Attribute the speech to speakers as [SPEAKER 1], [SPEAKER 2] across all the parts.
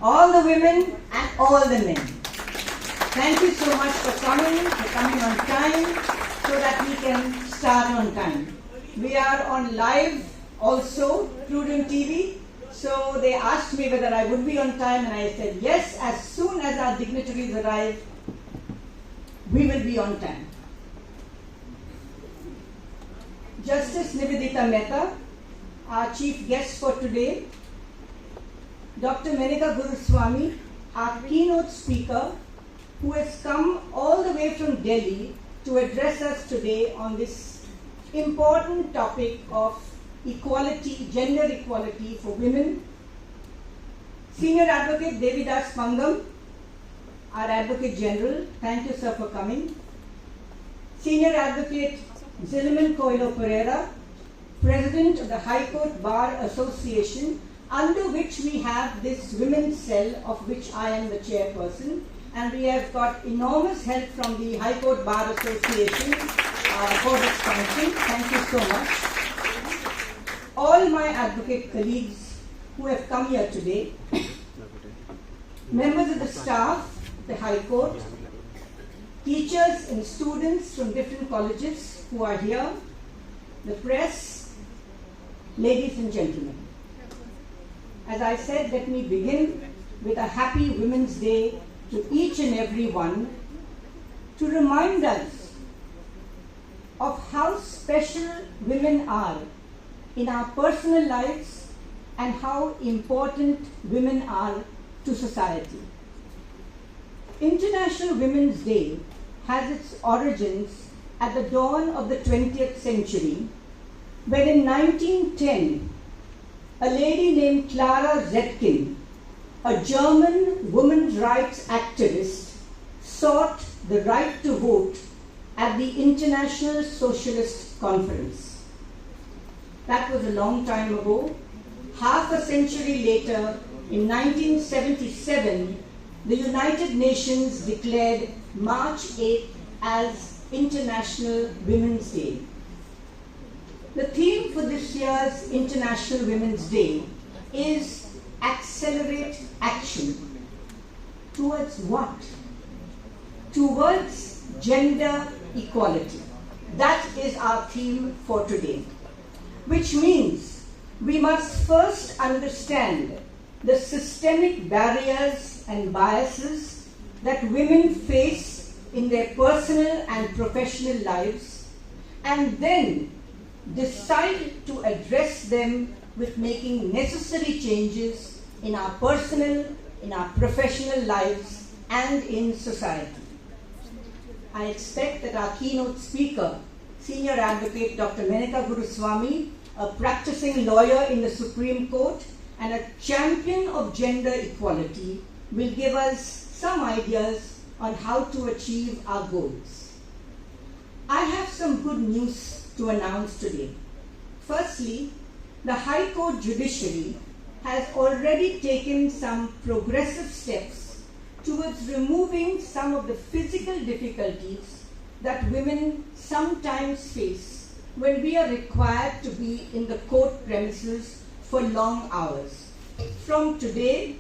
[SPEAKER 1] all the women and all the men. Thank you so much for coming on time so that we can start on time. We are on live also, Prudent TV. So they asked me whether I would be on time and I said yes, as soon as our dignitaries arrive, we will be on time. Justice Nivedita Mehta, our chief guest for today, Dr. Menika Guruswamy, our keynote speaker, who has come all the way from Delhi to address us today on this important topic of equality, gender equality for women. Senior Advocate Devidas Pangam, our Advocate General, thank you sir for coming. Senior Advocate Zilliman Coelho Pereira, President of the High Court Bar Association, under which we have this women's cell of which I am the chairperson, and we have got enormous help from the High Court Bar Association for this function. Thank you so much. All my advocate colleagues who have come here today, members of the staff, the High Court, teachers and students from different colleges who are here, the press, ladies and gentlemen. As I said, let me begin with a happy Women's Day to each and every one, to remind us of how special women are in our personal lives and how important women are to society. International Women's Day has its origins at the dawn of the 20th century, when in 1910, a lady named Clara Zetkin, a German women's rights activist, sought the right to vote at the International Socialist Conference. That was a long time ago. Half a century later, in 1977, the United Nations declared March 8th as International Women's Day. The theme for this year's International Women's Day is Accelerate Action. Towards what? Towards gender equality. That is our theme for today. Which means we must first understand the systemic barriers and biases that women face in their personal and professional lives, and then decide to address them with making necessary changes in our personal, in our professional lives, and in society. I expect that our keynote speaker, Senior Advocate Dr. Menika Guruswamy, a practicing lawyer in the Supreme Court and a champion of gender equality, will give us some ideas on how to achieve our goals. I have some good news to announce today. Firstly, the High Court Judiciary has already taken some progressive steps towards removing some of the physical difficulties that women sometimes face when we are required to be in the court premises for long hours. From today,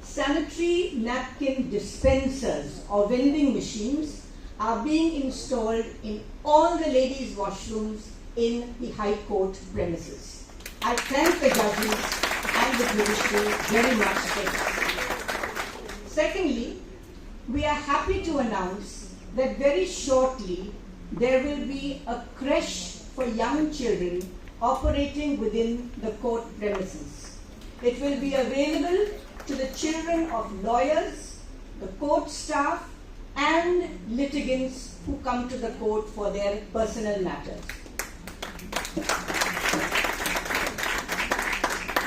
[SPEAKER 1] sanitary napkin dispensers or vending machines are being installed in all the ladies' washrooms in the High Court premises. I thank the judges and the judiciary very much for this. Secondly, we are happy to announce that very shortly there will be a creche for young children operating within the court premises. It will be available to the children of lawyers, the court staff, and litigants who come to the court for their personal matters.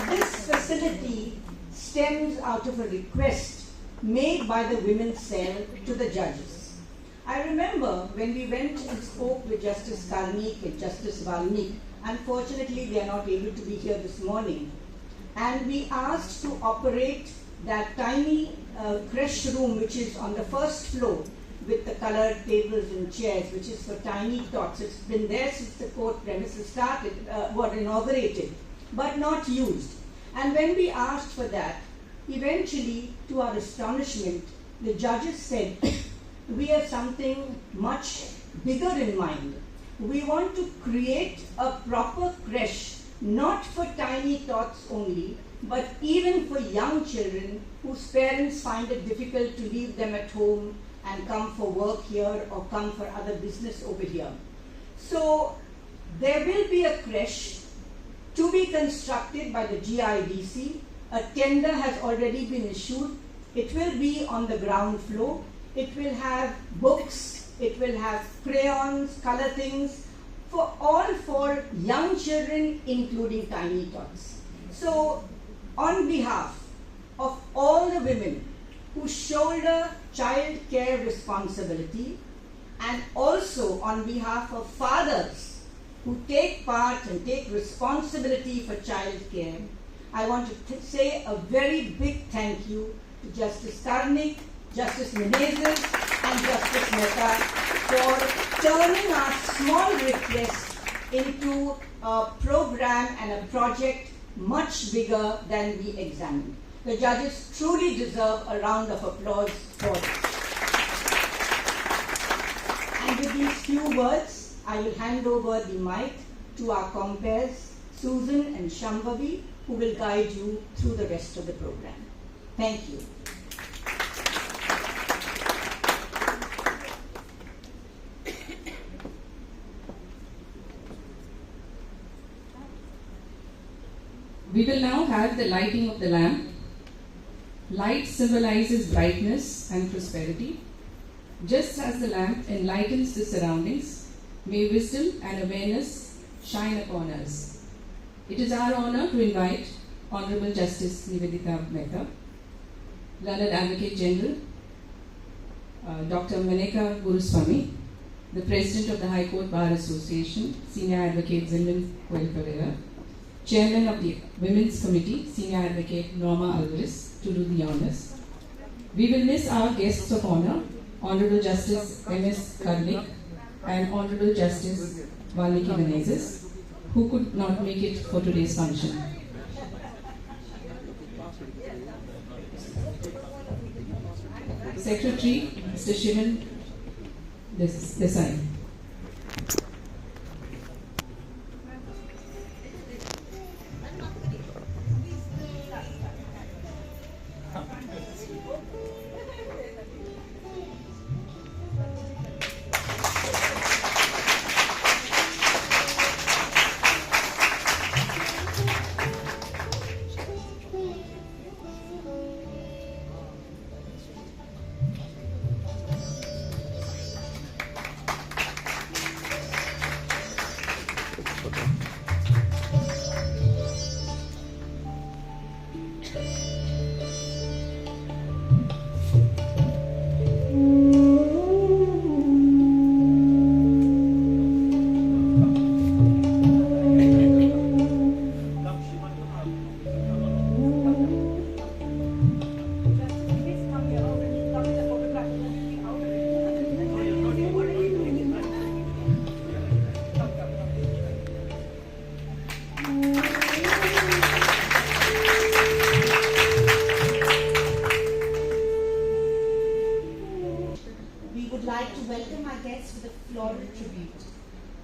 [SPEAKER 1] This facility stems out of a request made by the Women's Cell to the judges. I remember when we went and spoke with Justice Karnik and Justice Valmik. Unfortunately, they are not able to be here this morning. And we asked to operate that tiny creche room, which is on the first floor, with the colored tables and chairs, which is for tiny tots. It's been there since the court premises started, inaugurated, but not used. And when we asked for that, Eventually, to our astonishment, the judges said, we have something much bigger in mind. We want to create a proper creche, not for tiny tots only, but even for young children whose parents find it difficult to leave them at home and come for work here or come for other business over here. So there will be a creche to be constructed by the GIDC. A tender has already been issued. It will be on the ground floor. It will have books, it will have crayons, color things, for young children, including tiny tots. So, on behalf of all the women who shoulder child care responsibility, and also on behalf of fathers who take part and take responsibility for child care, I want to say a very big thank you to Justice Karnik, Justice Menezes and Justice Mehta for turning our small request into a program and a project much bigger than we examined. The judges truly deserve a round of applause for this. And with these few words, I will hand over the mic to our compares, Susan and Shambhavi, who will guide you through the rest of the program. Thank you.
[SPEAKER 2] We will now have the lighting of the lamp. Light symbolizes brightness and prosperity. Just as the lamp enlightens the surroundings, may wisdom and awareness shine upon us. It is our honor to invite Honorable Justice Nivedita Mehta, Learned Advocate General, Dr. Maneka Guruswamy, the President of the High Court Bar Association, Senior Advocate Zinman Coel Pereira, Chairman of the Women's Committee, Senior Advocate Norma Alvarez, to do the honors. We will miss our guests of honor, Honorable Justice M.S. Karnik and Honorable Justice Valmiki Menezes, who could not make it for today's function. Secretary, Mr. Shivan Desai.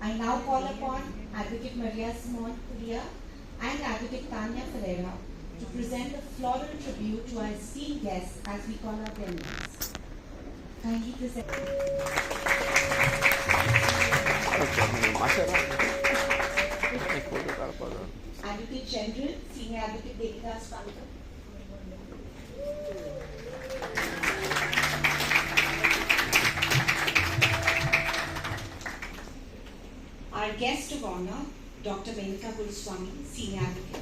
[SPEAKER 3] I now call upon Advocate Maria Simone Curia and Advocate Tanya Ferreira to present a floral tribute to our esteemed guests as we call our venues. Kindly present. Advocate General, Senior Advocate Devidas Pankaj. Our guest of honor, Dr. Maneka Guruswamy, Senior Advocate.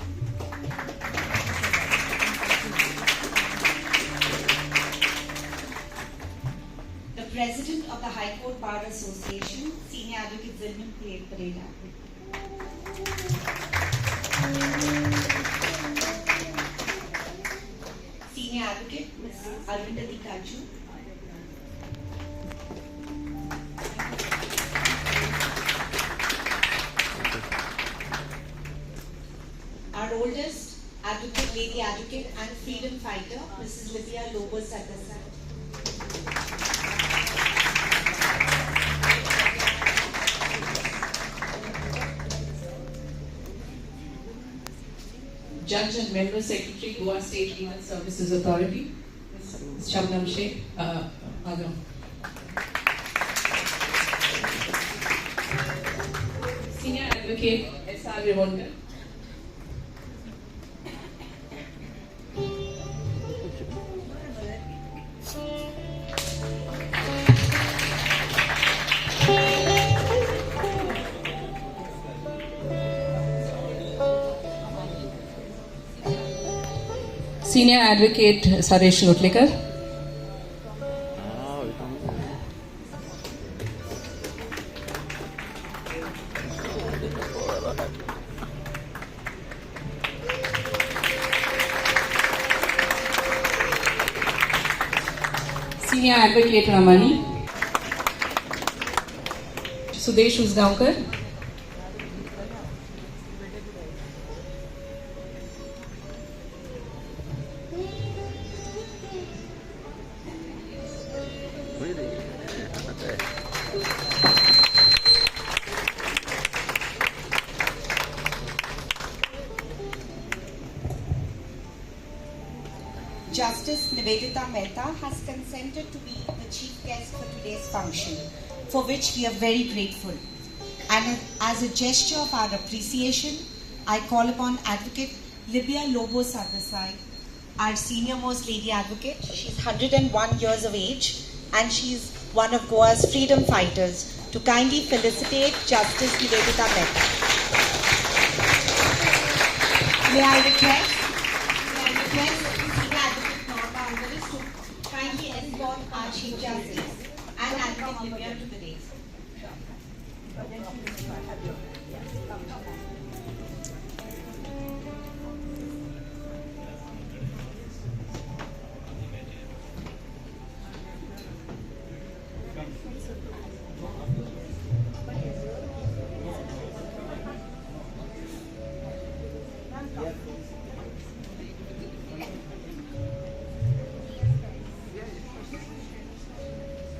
[SPEAKER 3] The President of the High Court Bar Association, Senior Advocate Zinman Coel Pereira. Senior Advocate, Ms. Arvindati Kaju. Our oldest Advocate, Lady Advocate and Freedom Fighter, Mrs. Libya Lobo Sardesai.
[SPEAKER 2] Judge and Member Secretary, Goa State Legal Services Authority, Ms. Shabnam Sheikh, Agram. Senior Advocate, S.R. Rivondar. Senior Advocate Saresh Nutlekar. Senior Advocate Ramani. Sudesh Usgaonkar.
[SPEAKER 3] Justice Nivedita Mehta has consented to be the chief guest for today's function, for which we are very grateful. And as a gesture of our appreciation, I call upon Advocate Libya Lobo Sardesai, our senior most lady advocate. She's 101 years of age and she's one of Goa's freedom fighters, to kindly felicitate Justice Nivedita Mehta. May I request to kindly escort our Chief Justice and Advocate Libya to the dais.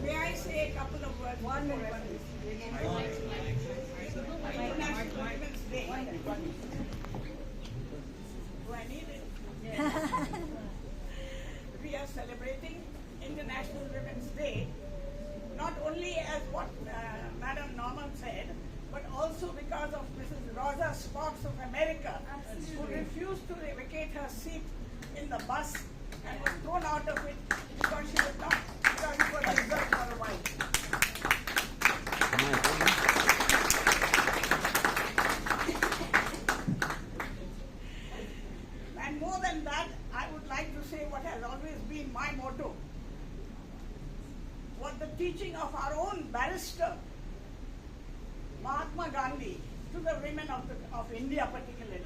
[SPEAKER 4] May I say a couple of words? 1 minute. International Women's Day. Do I need it? We are celebrating International Women's Day, not only as what Madam Norman said, but also because of Mrs. Rosa Sparks of America, who refused to vacate her seat in the bus and was thrown out of it because she was not, because it was reserved for a wife. And more than that, I would like to say what has always been my motto, what the teaching of our own barrister, Mahatma Gandhi, to the women of India particularly.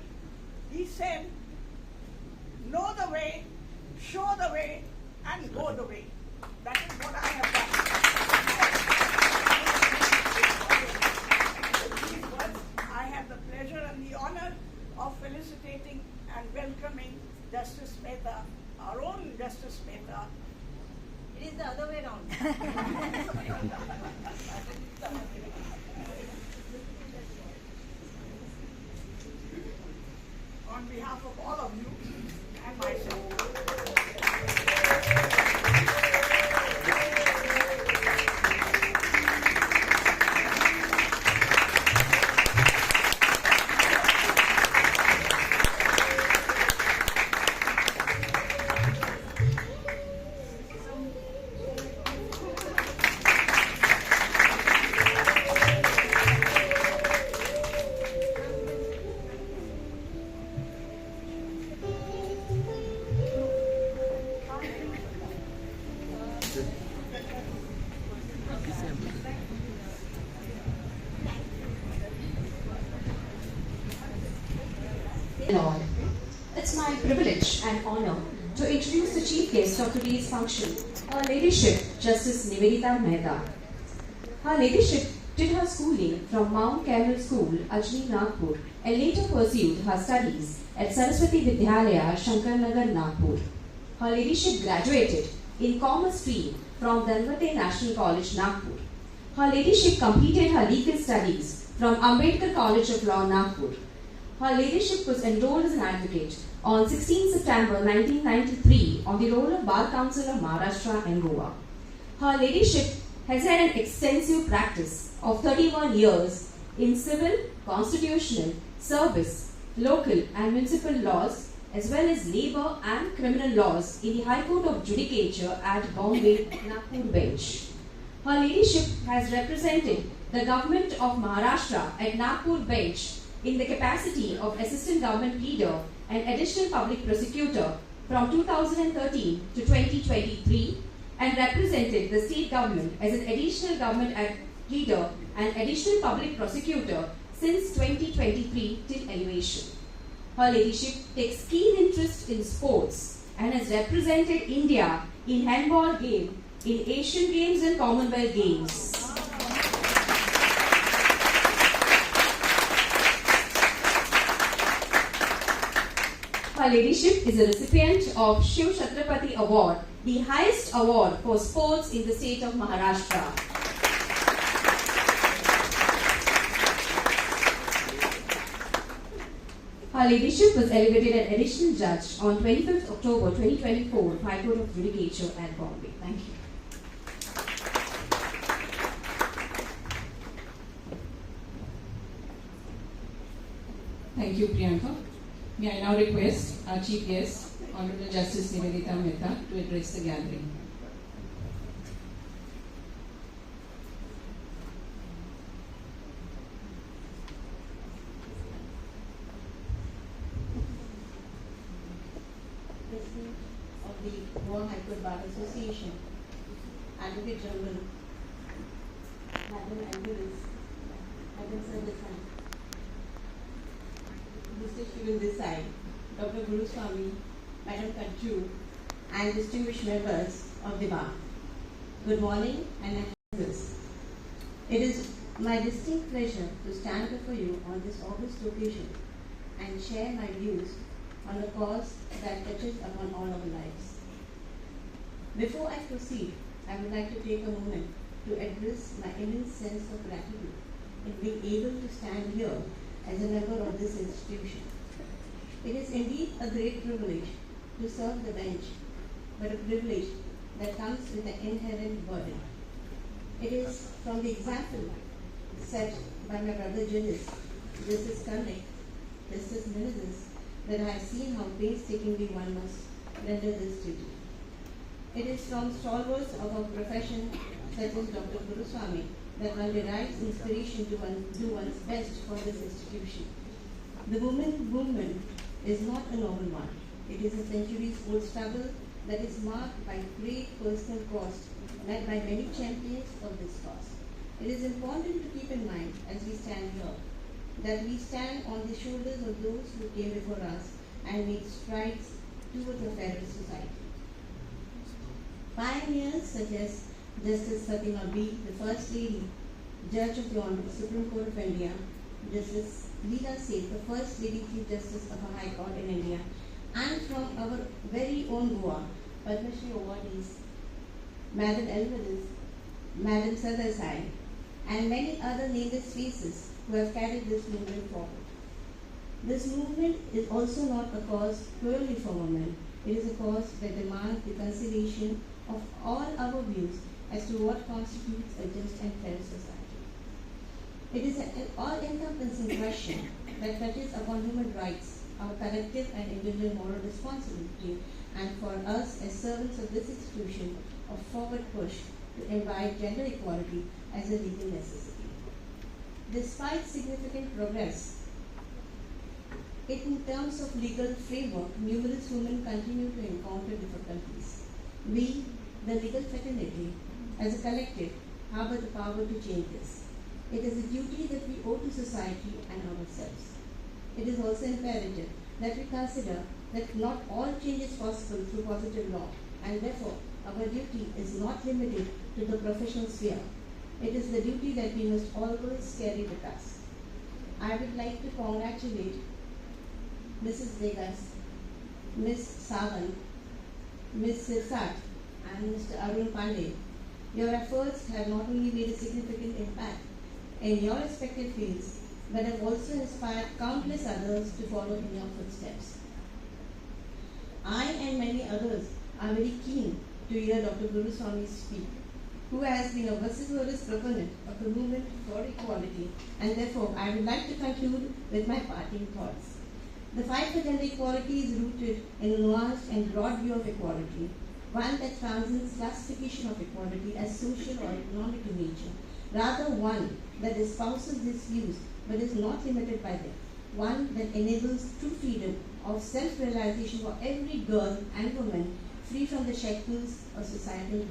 [SPEAKER 4] He said, know the way, show the way, and go the way. That is what I have done. With these words, I have the pleasure and the honor of felicitating and welcoming Justice Mehta, our own Justice Mehta.
[SPEAKER 3] It is the other way around.
[SPEAKER 4] On behalf of all of you and myself.
[SPEAKER 5] Lord, it's my privilege and honor to introduce the chief guest of today's function, Her Ladyship Justice Nivedita Mehta. Her Ladyship did her schooling from Mount Carmel School, Ajni, Nagpur, and later pursued her studies at Saraswati Vidyalaya, Shankarnagar, Nagpur. Her ladyship graduated in Commerce stream from Danvate National College, Nagpur. Her ladyship completed her legal studies from Ambedkar College of Law, Nagpur. Her ladyship was enrolled as an advocate on 16 September 1993 on the roll of Bar Council of Maharashtra and Goa. Her ladyship has had an extensive practice of 31 years in civil, constitutional, service, local and municipal laws, as well as labour and criminal laws in the High Court of Judicature at Bombay, Nagpur bench. Her ladyship has represented the government of Maharashtra at Nagpur bench in the capacity of assistant government leader and additional public prosecutor from 2013 to 2023, and represented the state government as an additional government leader and additional public prosecutor since 2023 till elevation. Her ladyship takes keen interest in sports and has represented India in handball game in Asian Games and Commonwealth Games. Her ladyship is a recipient of Shiv Chhatrapati Award, the highest award for sports in the state of Maharashtra. Her ladyship was elevated as additional judge on 25th October 2024, High Court of Judicature at Bombay. Thank you.
[SPEAKER 2] Thank you, Priyanka. May I now request our Chief Guest, Honorable Justice Nivedita Mehta, to address the gathering.
[SPEAKER 3] President of the Goa High Court Bar Association, Advocate General, Madam Ambulance, Madam Sir Desai, Mr. Shivan Desai, Dr. Guru Swami, Madam Kanju, and distinguished members of the bar. Good morning and this. It is my distinct pleasure to stand before you on this august occasion and share my views on a cause that touches upon all our lives. Before I proceed, I would like to take a moment to address my immense sense of gratitude in being able to stand here as a member of this institution. It is indeed a great privilege to serve the bench, but a privilege that comes with an inherent burden. It is from the example set by my brother Justice Karnik, Justice Menezes, that I have seen how painstakingly one must render this duty. It is from stalwarts of our profession, such as Dr. Guru Swami, that one derives inspiration to do one's best for this institution. The women movement is not a normal one. It is a centuries-old struggle that is marked by great personal cost, led by many champions of this cause. It is important to keep in mind as we stand here that we stand on the shoulders of those who came before us and made strides towards a fairer society. Pioneers such as Justice Fatima B, the First Lady, Judge of the Honorable Supreme Court of India, Justice Leela Seth, the First Lady Chief Justice of a High Court in India, and from our very own Goa, Padma Shri awardees, Madam Elveris, Madam Sadasai, and many other nameless faces who have carried this movement forward. This movement is also not a cause purely for women. It is a cause that demands the consideration of all our views as to what constitutes a just and fair society. It is an all-encompassing question that touches upon human rights, our collective and individual moral responsibility, and for us as servants of this institution, a forward push to invite gender equality as a legal necessity. Despite significant progress, in terms of legal framework, numerous women continue to encounter difficulties. We, the legal fraternity, as a collective, have the power to change this. It is a duty that we owe to society and ourselves. It is also imperative that we consider that not all change is possible through positive law, and therefore our duty is not limited to the professional sphere. It is the duty that we must always carry with us. I would like to congratulate Mrs. Vegas, Ms. Sawant, Ms. Sirsat, and Mr. Arun Pandey, your efforts have not only made a significant impact in your respective fields, but have also inspired countless others to follow in your footsteps. I and many others are very keen to hear Dr. Guruswamy speak, who has been a vociferous proponent of the movement for equality, and therefore I would like to conclude with my parting thoughts. The fight for gender equality is rooted in a nuanced and broad view of equality, one that transcends classification of equality as social or economic in nature, rather one that espouses these views but is not limited by them, one that enables true freedom of self-realization for every girl and woman free from the shackles of societal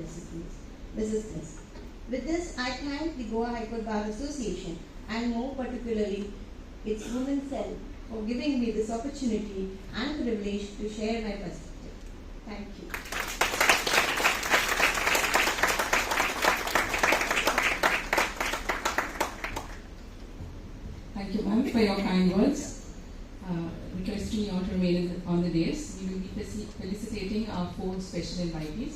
[SPEAKER 3] resistance. With this, I thank the Goa High Court Bar Association and more particularly its women's cell for giving me this opportunity and privilege to share my perspective. Thank you.
[SPEAKER 2] Thank you, ma'am, for your kind words. Requesting you all to remain on the dais. We will be felicitating our 4 special invitees.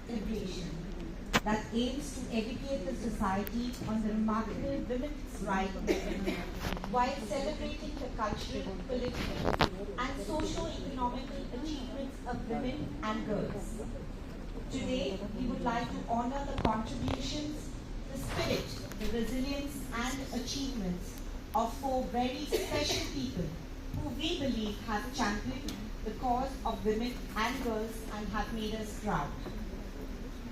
[SPEAKER 3] Celebration that aims to educate the society on the remarkable women's rights while celebrating the cultural, political, and socio-economical achievements of women and girls. Today, we would like to honor the contributions, the spirit, the resilience, and achievements of 4 very special people who we believe have championed the cause of women and girls and have made us proud.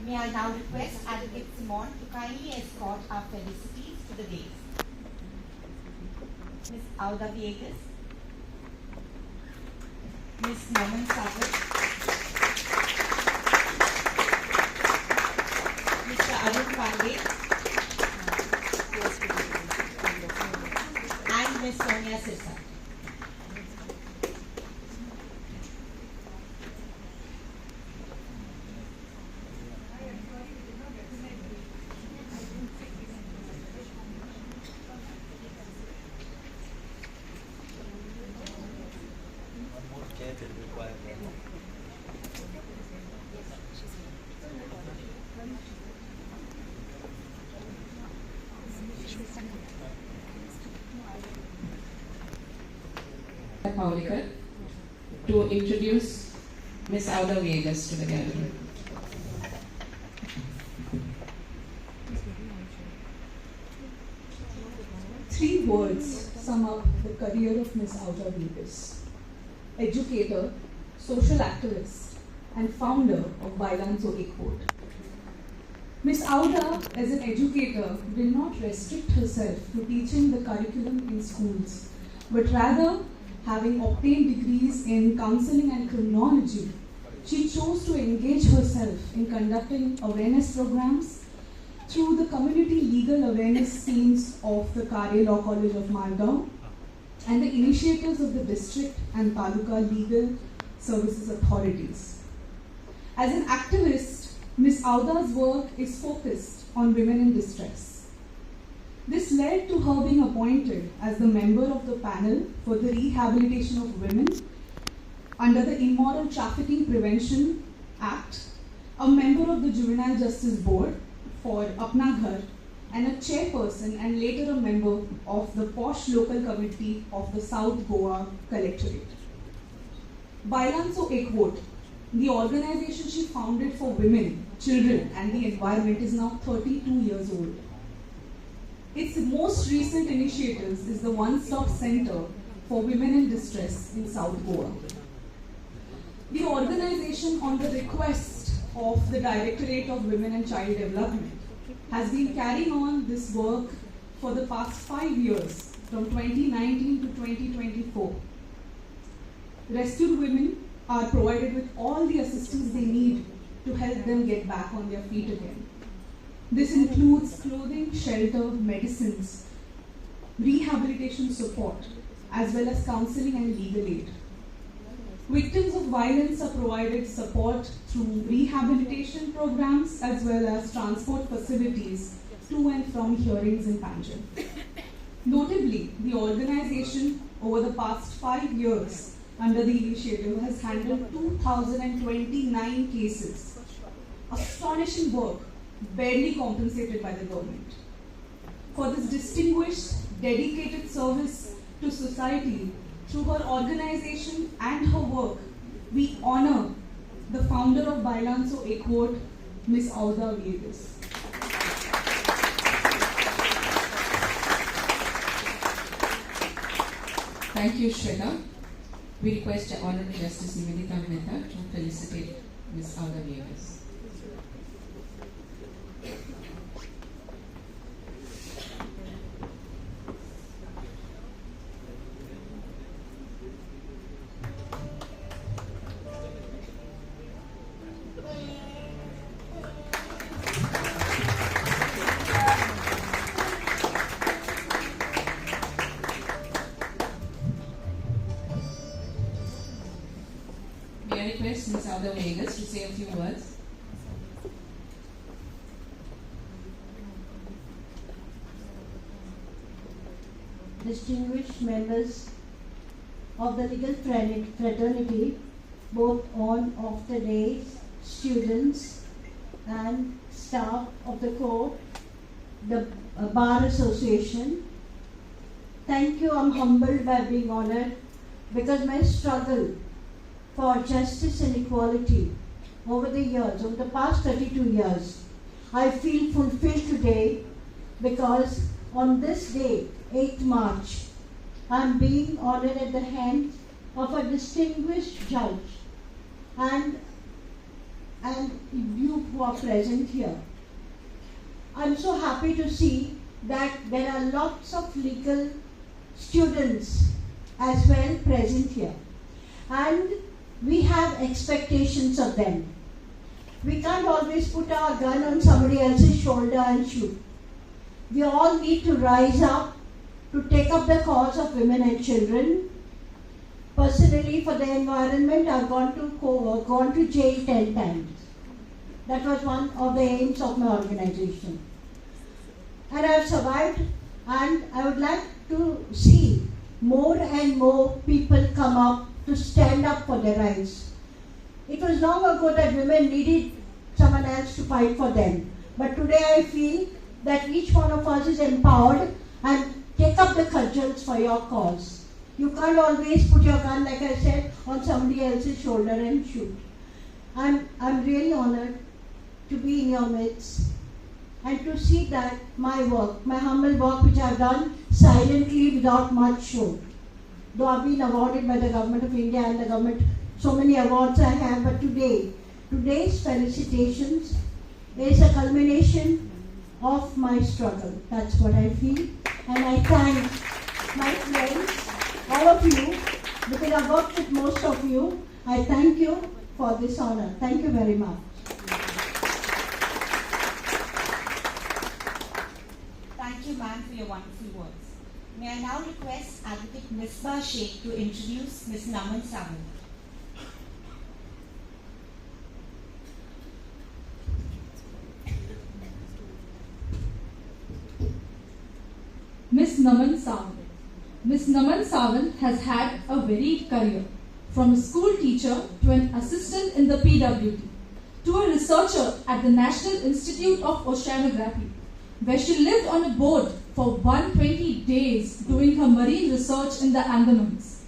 [SPEAKER 3] May I now request Advocate Simon to kindly escort our felicities to the dais. Ms. Auda Viegas, Ms. Norman Savage, Mr. Arun Pandey, and Ms. Sonia Sirsat.
[SPEAKER 2] Paulikar to introduce Ms. Auda Viegas to the gathering.
[SPEAKER 6] Three words sum up the career of Ms. Auda Viegas: educator, social activist, and founder of Bailanso Ekport. Ms. Auda, as an educator, did not restrict herself to teaching the curriculum in schools, but rather, having obtained degrees in counseling and criminology, she chose to engage herself in conducting awareness programs through the community legal awareness teams of the Karya Law College of Margao and the initiatives of the district and Taluka legal services authorities. As an activist, Ms. Auda's work is focused on women in distress. This led to her being appointed as the member of the panel for the rehabilitation of women under the Immoral Trafficking Prevention Act, a member of the Juvenile Justice Board for Apna Ghar, and a chairperson and later a member of the Posh Local Committee of the South Goa Collectorate. Bailanso Ekport, the organization she founded for women, children, and the environment, is now 32 years old. Its most recent initiatives is the One-Stop Center for Women in Distress in South Goa. The organization, on the request of the Directorate of Women and Child Development, has been carrying on this work for the past 5 years, from 2019 to 2024. Rescued women are provided with all the assistance they need to help them get back on their feet again. This includes clothing, shelter, medicines, rehabilitation support, as well as counseling and legal aid. Victims of violence are provided support through rehabilitation programs as well as transport facilities to and from hearings in Panjim. Notably, the organization over the past 5 years under the initiative has handled 2,029 cases. Astonishing work, barely compensated by the government. For this distinguished, dedicated service to society, through her organization and her work, we honor the founder of Bailanso Ekot, Ms. Auda Viegas.
[SPEAKER 2] Thank you, Shweta. We request the Honorable Justice Nivedita Mehta to felicitate Ms. Auda Viegas. May I request Ms. Auda Viegas to say a few words?
[SPEAKER 7] Distinguished members of the legal fraternity, both on off the days, students and staff of the court, the Bar Association. Thank you, I'm humbled by being honored because my struggle for justice and equality over the years, over the past 32 years, I feel fulfilled today because on this day, 8th March, I am being honored at the hands of a distinguished judge and you who are present here. I am so happy to see that there are lots of legal students as well present here. And we have expectations of them. We can't always put our gun on somebody else's shoulder and shoot. We all need to rise up to take up the cause of women and children. Personally, for the environment, I've gone to jail 10 times. That was one of the aims of my organization. And I've survived, and I would like to see more and more people come up to stand up for their rights. It was long ago that women needed someone else to fight for them. But today I feel that each one of us is empowered and take up the cudgels for your cause. You can't always put your gun, like I said, on somebody else's shoulder and shoot. I'm really honored to be in your midst and to see that my work, my humble work which I've done silently without much show. Though I've been awarded by the Government of India and the government, so many awards I have, but today's felicitations is a culmination of my struggle. That's what I feel. And I thank my friends, all of you, because I've worked with most of you. I thank you for this honor. Thank you very much.
[SPEAKER 3] Thank you, ma'am, for your wonderful words. May I now request Advocate Misbah Sheikh to introduce Ms. Naman Sawant.
[SPEAKER 6] Ms. Naman Sawant. Ms. Naman Sawant has had a varied career, from a school teacher to an assistant in the PWD, to a researcher at the National Institute of Oceanography, where she lived on a boat for 120 days doing her marine research in the Andamans.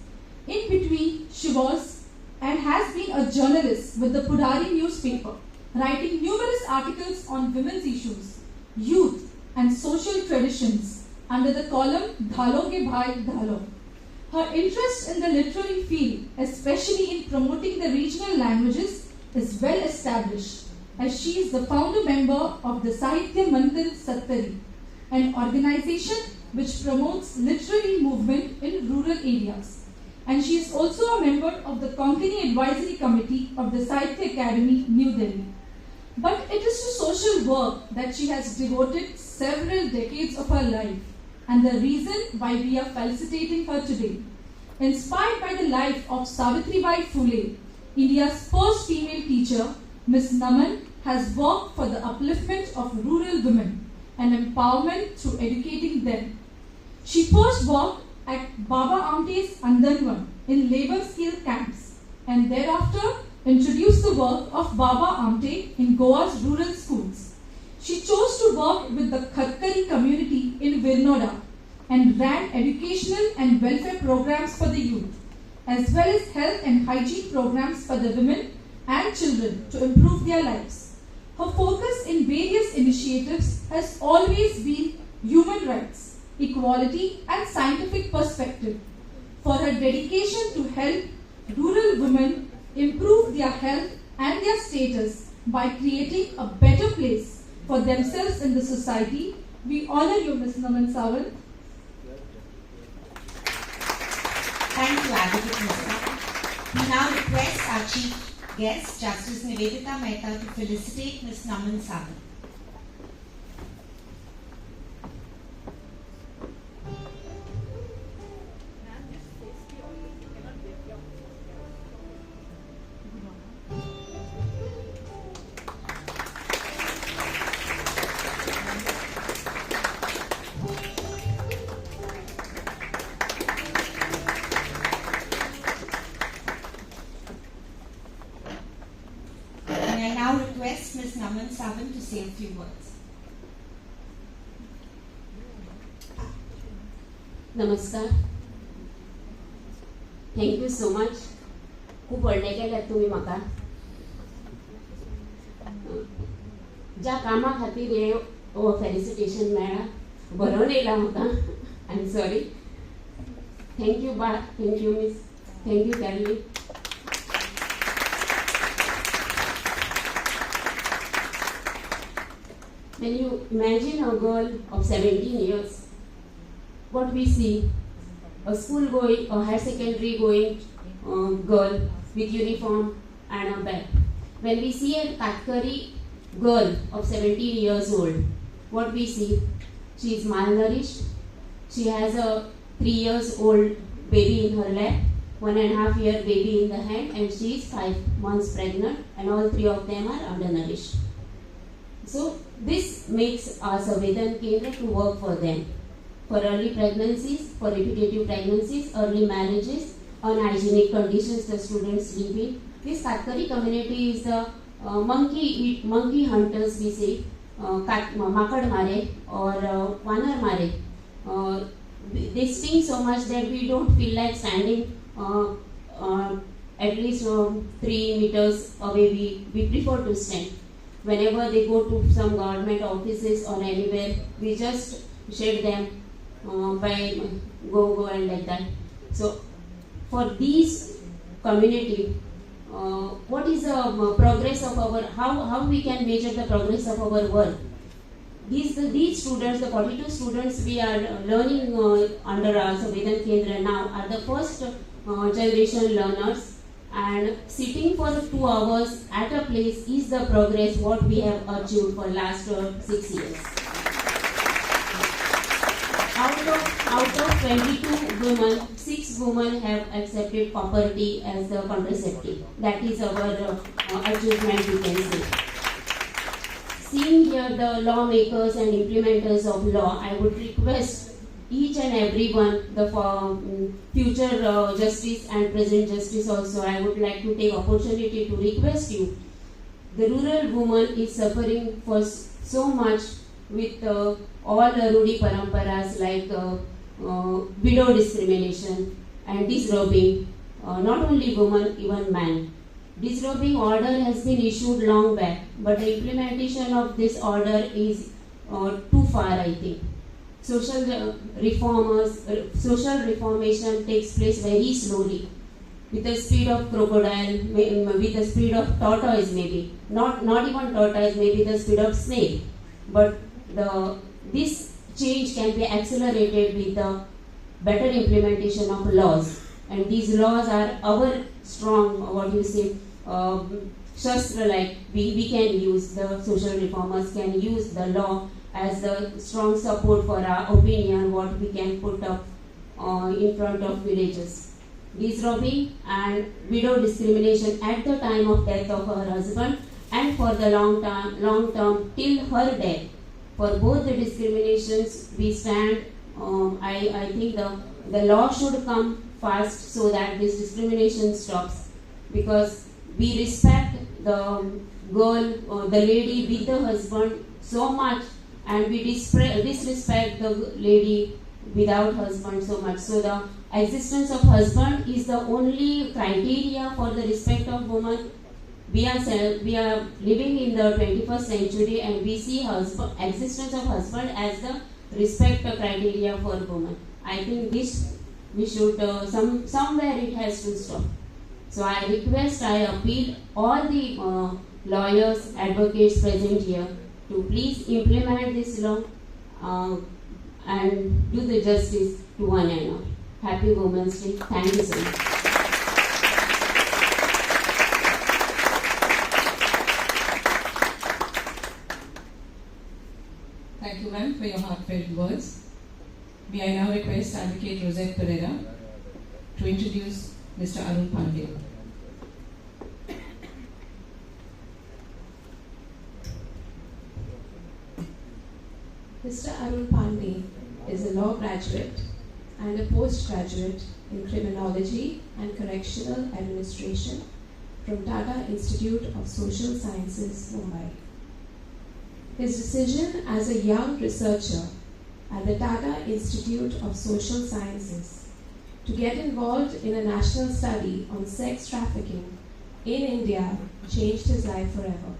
[SPEAKER 6] In between, she was and has been a journalist with the Pudari newspaper, writing numerous articles on women's issues, youth and social traditions under the column Dhaloge Bhai Dhalo. Her interest in the literary field, especially in promoting the regional languages, is well established, as she is the founder member of the Sahitya Manthil Sattari, an organization which promotes literary movement in rural areas. And she is also a member of the Konkani Advisory Committee of the Sahitya Academy, New Delhi. But it is to social work that she has devoted several decades of her life, and the reason why we are felicitating her today. inspired by the life of Savitribai Phule, India's first female teacher, Ms. Naman has worked for the upliftment of rural women and empowerment through educating them. She first worked at Baba Amte's Andanwan in labor skill camps and thereafter introduced the work of Baba Amte in Goa's rural schools. She chose to work with the Khatkari community in Virnoda and ran educational and welfare programs for the youth, as well as health and hygiene programs for the women and children to improve their lives. Her focus in various initiatives has always been human rights, equality and scientific perspective. For her dedication to help rural women improve their health and their status by creating a better place for themselves in the society, we honor you, Ms. Naman Sawant.
[SPEAKER 3] Thank you, Advocate Mehta. We now request our Chief Guest, Justice Nivedita Mehta, to felicitate Ms. Naman Sawant. I now request Ms. Naman Sawant to say a few words.
[SPEAKER 5] नमस्कार. Thank you so much. खूप व्हडले केल्यात तुम्ही म्हाका. ज्या कामा खातीर हे felicitation मेळ्ळा बरोवन येयला म्हाका. I am sorry. Thank you बा. Thank you miss. Thank you Carly. When you imagine a girl of 17 years, what we see, a school going, a higher secondary going girl with uniform and a bag. When we see a Khatkari girl of 17 years old, what we see, she is malnourished, she has a 3 years old baby in her lap, 1.5 year baby in the hand, and she is 5 months pregnant, and all 3 of them are undernourished. So this makes us a Vedan Kendra to work for them, for early pregnancies, for repetitive pregnancies, early marriages, unhygienic conditions the students live in. This Khatkari community is the monkey hunters, we say, makad mare or vanar mare. They sting so much that we don't feel like standing at least 3 meters away. We prefer to stand. Whenever they go to some government offices or anywhere, we just shade them by go and like that. So for these community, what is the progress of our, how we can measure the progress of our work? These students, the 42 students we are learning under our Vedan Kendra now are the first generation learners. And sitting for 2 hours at a place is the progress what we have achieved for last 6 years. Out of 22 women, 6 women have accepted copper tea as the contraceptive. That is our achievement, we can say. Seeing here the lawmakers and implementers of law, I would request each and everyone, the future justice and present justice also, I would like to take opportunity to request you. The rural woman is suffering for so much with all Rudi paramparas like widow discrimination and disrobing, not only women, even man. Disrobing order has been issued long back, but the implementation of this order is too far, I think. Social reformation takes place very slowly, with the speed of crocodile, with the speed of tortoise maybe, not even tortoise, maybe the speed of snake. But this change can be accelerated with the better implementation of laws, and these laws are our strong, shastra, like we can use, the social reformers can use the law as a strong support for our opinion, what we can put up in front of villages. disrobing and widow discrimination at the time of death of her husband and for the long term till her death. For both the discriminations, we stand. I think the law should come fast so that this discrimination stops, because we respect the girl or the lady with the husband so much, and we disrespect the lady without husband so much. So the existence of husband is the only criteria for the respect of woman. We are living in the 21st century, and we see existence of husband as the respect criteria for woman. I think this we should somewhere it has to stop. So I appeal all the lawyers, advocates present here to please implement this law and do the justice to one and all. Happy Women's Day. Thank you so much.
[SPEAKER 2] Thank you, ma'am, for your heartfelt words. May I now request Advocate Rosette Pereira to introduce Mr. Arun Pandey.
[SPEAKER 8] Mr. Arun Pandey is a law graduate and a postgraduate in criminology and correctional administration from Tata Institute of Social Sciences, Mumbai. His decision as a young researcher at the Tata Institute of Social Sciences to get involved in a national study on sex trafficking in India changed his life forever.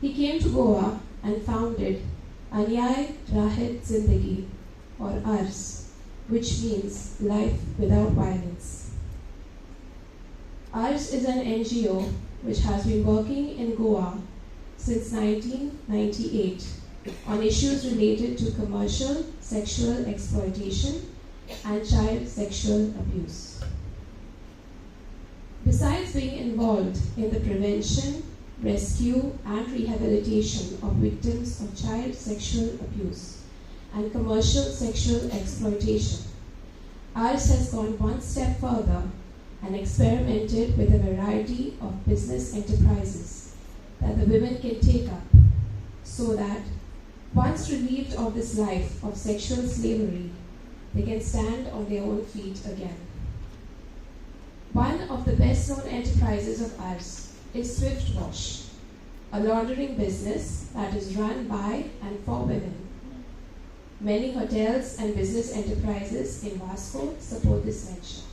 [SPEAKER 8] He came to Goa and founded Anyay Rahit Zindagi, or ARS, which means Life Without Violence. ARS is an NGO which has been working in Goa since 1998 on issues related to commercial sexual exploitation and child sexual abuse. Besides being involved in the prevention, rescue and rehabilitation of victims of child sexual abuse and commercial sexual exploitation, ARS has gone one step further and experimented with a variety of business enterprises that the women can take up so that once relieved of this life of sexual slavery, they can stand on their own feet again. One of the best known enterprises of ours is Swift Wash, a laundering business that is run by and for women. Many hotels and business enterprises in Vasco support this venture.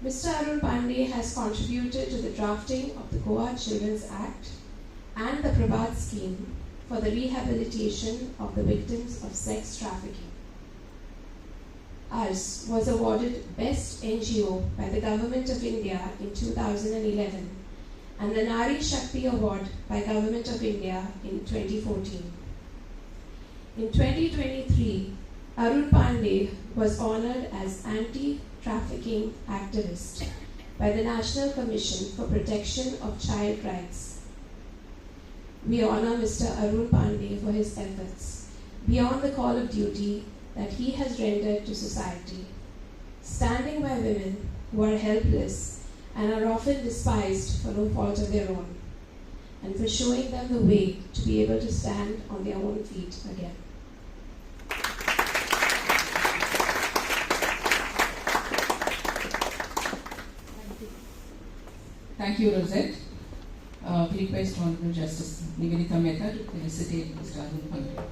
[SPEAKER 8] Mr. Arun Pandey has contributed to the drafting of the Goa Children's Act and the Prabhat scheme for the rehabilitation of the victims of sex trafficking. ARS was awarded Best NGO by the Government of India in 2011 and the Nari Shakti Award by Government of India in 2014. In 2023, Arun Pandey was honored as Anti-Trafficking Activist by the National Commission for Protection of Child Rights. We honor Mr. Arun Pandey for his efforts beyond the call of duty that he has rendered to society, standing by women who are helpless and are often despised for no fault of their own, and for showing them the way to be able to stand on their own feet again.
[SPEAKER 2] Thank you, Rosette. We request Honorable Justice Nivedita Mehta to felicitate Mr. Arun Pandey.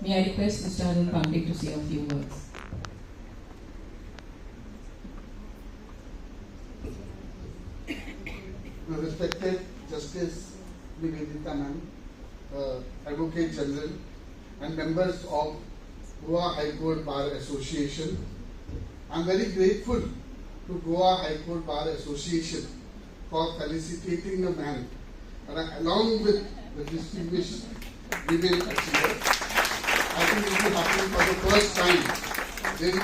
[SPEAKER 2] May I request Mr. Arun Pandey to say a few words.
[SPEAKER 9] Respected Justice Nivedita Ma'am, Advocate General, and members of Goa High Court Bar Association, I'm very grateful to Goa High Court Bar Association for felicitating the man, and along with the distinguished women achievers. I think it will happen for the first time. There is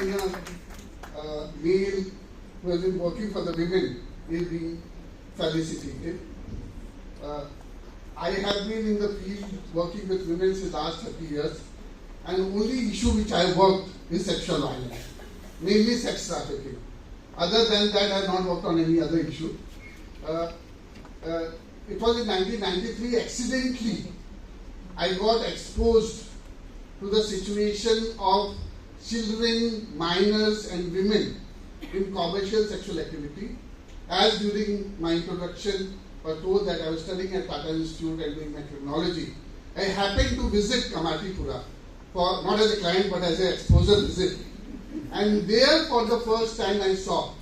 [SPEAKER 9] a male who has been working for the women is being felicitated. I have been in the field working with women since the last 30 years, and the only issue which I worked is sexual violence, mainly sex trafficking. Other than that, I have not worked on any other issue. It was in 1993, accidentally, I got exposed to the situation of children, minors and women in commercial sexual activity. As during my introduction, I was told that I was studying at Tata Institute and doing my criminology. I happened to visit Kamatipura, for not as a client but as an exposure visit. And there for the first time I saw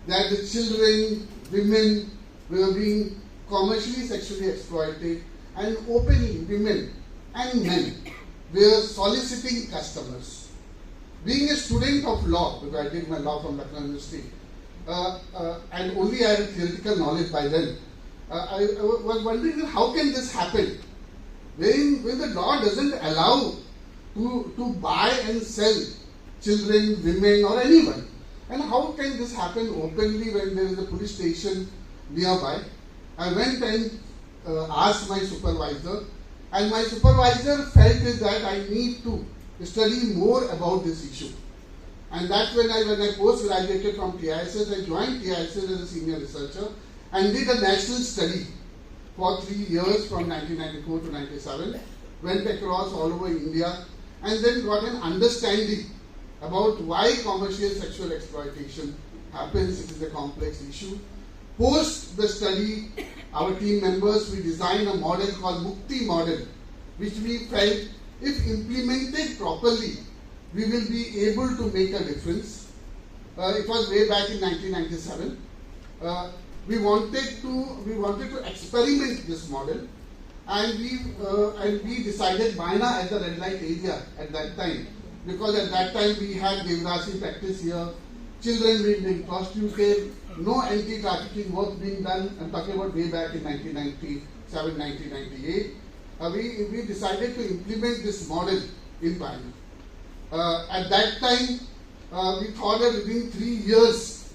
[SPEAKER 9] that the children, women were being commercially sexually exploited, and openly women and men were soliciting customers. Being a student of law, because I did my law from Lucknow University, and only I had theoretical knowledge by then, I was wondering how can this happen when the law doesn't allow to buy and sell children, women or anyone, and how can this happen openly when there is a police station nearby. I went and asked my supervisor, and my supervisor felt that I need to study more about this issue. And that's when I post-graduated from TISS, I joined TISS as a senior researcher and did a national study for 3 years from 1994 to 97, went across all over India, and then got an understanding about why commercial sexual exploitation happens. It is a complex issue. Post the study, our team members, we designed a model called Mukti model, which we felt if implemented properly, we will be able to make a difference. It was way back in 1997. We wanted to experiment this model, and we decided Baina as the red light area at that time, because at that time we had Devrasi practice here, children being prostituted, no anti-trafficking work being done. I'm talking about way back in 1997, 1998. We decided to implement this model in Baina. At that time, we thought that within 3 years,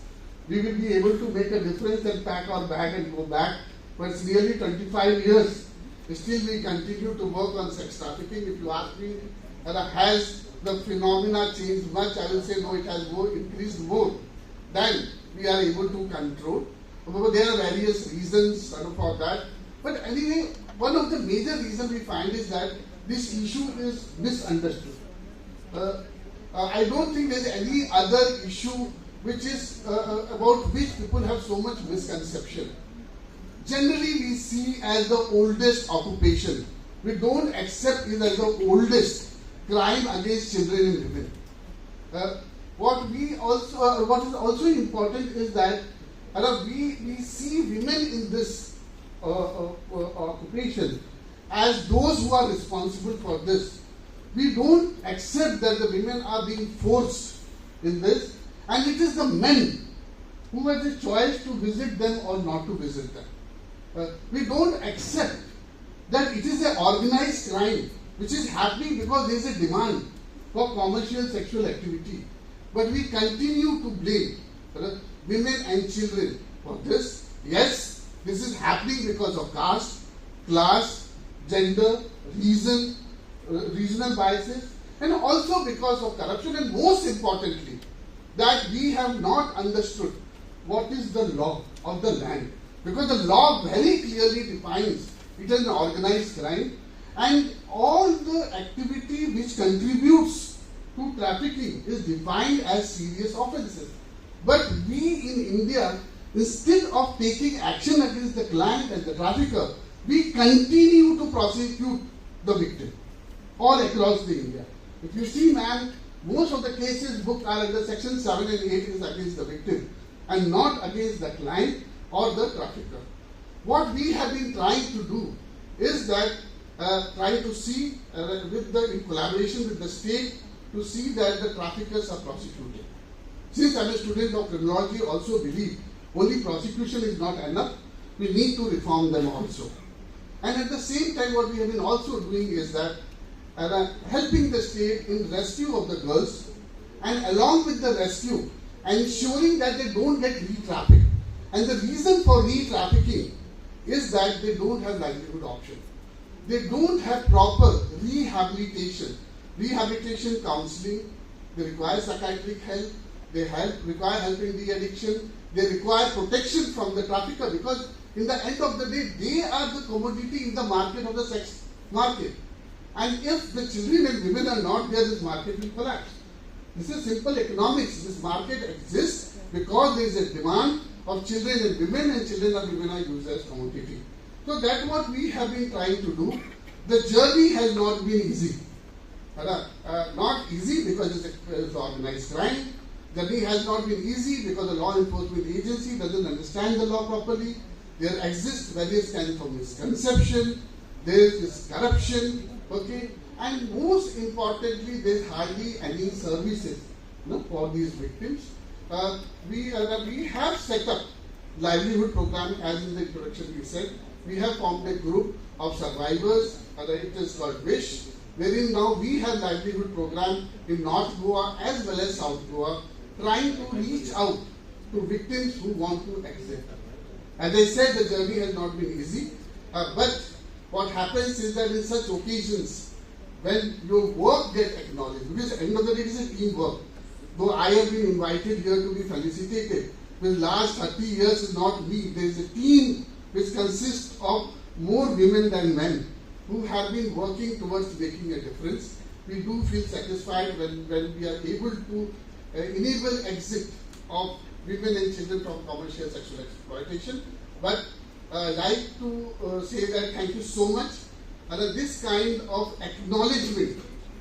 [SPEAKER 9] we will be able to make a difference and pack our bag and go back. But it's nearly 25 years. Still, we continue to work on sex trafficking. If you ask me, has the phenomena changed much? I will say no, it has increased more than we are able to control. But there are various reasons for that. But anyway, one of the major reasons we find is that this issue is misunderstood. I don't think there is any other issue which is about which people have so much misconception. Generally, we see as the oldest occupation. We don't accept it as the oldest crime against children and women. What is also important is that we see women in this occupation as those who are responsible for this. We don't accept that the women are being forced in this, and it is the men who have the choice to visit them or not to visit them. We don't accept that it is an organized crime which is happening because there is a demand for commercial sexual activity. But we continue to blame women and children for this. Yes, this is happening because of caste, class, gender, regional biases, and also because of corruption, and most importantly, that we have not understood what is the law of the land. Because the law very clearly defines it as an organized crime, and all the activity which contributes to trafficking is defined as serious offences. But we in India, instead of taking action against the client and the trafficker, we continue to prosecute the victim all across the India. If you see, ma'am, most of the cases booked are under section 7 and 8 is against the victim and not against the client or the trafficker. What we have been trying to do is that trying to see in collaboration with the state to see that the traffickers are prosecuted. since I'm a student of criminology, also believe only prosecution is not enough. We need to reform them also. And at the same time, what we have been also doing is that helping the state in rescue of the girls, and along with the rescue, ensuring that they don't get re-trafficked. And the reason for re-trafficking is that they don't have livelihood option. They don't have proper rehabilitation counseling. They require psychiatric help. They require help in de-addiction. They require protection from the trafficker, because in the end of the day, they are the commodity in the market of the sex market. And if the children and women are not there, this market will collapse. This is simple economics. This market exists because there is a demand of children and women, and children and women are used as commodity. So that's what we have been trying to do. The journey has not been easy. Not easy because it's organized crime. The journey has not been easy because the law enforcement agency doesn't understand the law properly. There exists various kinds of misconception. There is corruption. Okay, and most importantly, there is hardly any services for these victims. We have set up livelihood program, as in the introduction we said. We have formed a group of survivors. It is called WISH, wherein now we have livelihood program in North Goa as well as South Goa, trying to reach out to victims who want to exit. As I said, the journey has not been easy, but what happens is that in such occasions, when your work gets acknowledged, because at the end of the day it is a teamwork. Though I have been invited here to be felicitated, the last 30 years is not me. There is a team which consists of more women than men who have been working towards making a difference. We do feel satisfied when we are able to enable exit of women and children from commercial sexual exploitation. But I'd like to say that thank you so much. This kind of acknowledgement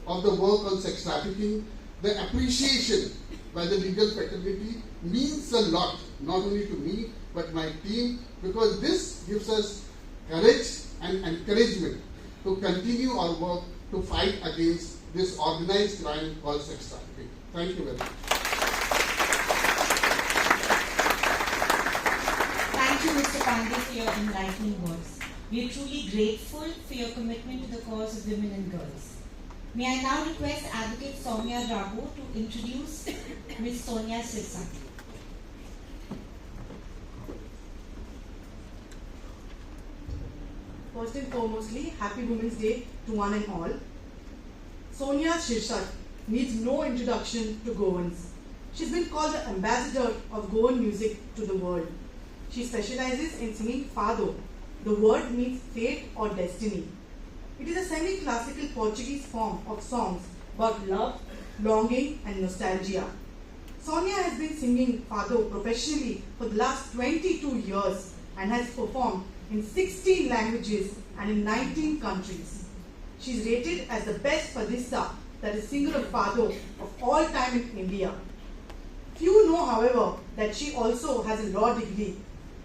[SPEAKER 9] of the work on sex trafficking, the appreciation by the legal fraternity means a lot, not only to me, but my team, because this gives us courage and encouragement to continue our work to fight against this organized crime called sex trafficking. Thank you very much.
[SPEAKER 3] Thank you, Mr. Pandey, for your enlightening words. We are truly grateful for your commitment to the cause of women and girls. May I now request Advocate Soumya Raghu to introduce Ms. Sonia Sirsat.
[SPEAKER 10] First and foremostly, Happy Women's Day to one and all. Sonia Sirsat needs no introduction to Goans. She's been called the ambassador of Goan music to the world. She specializes in singing fado. The word means fate or destiny. It is a semi-classical Portuguese form of songs about love, longing and nostalgia. Sonia has been singing fado professionally for the last 22 years and has performed in 16 languages and in 19 countries. She is rated as the best fadista, that is singer of fado, of all time in India. Few know, however, that she also has a law degree,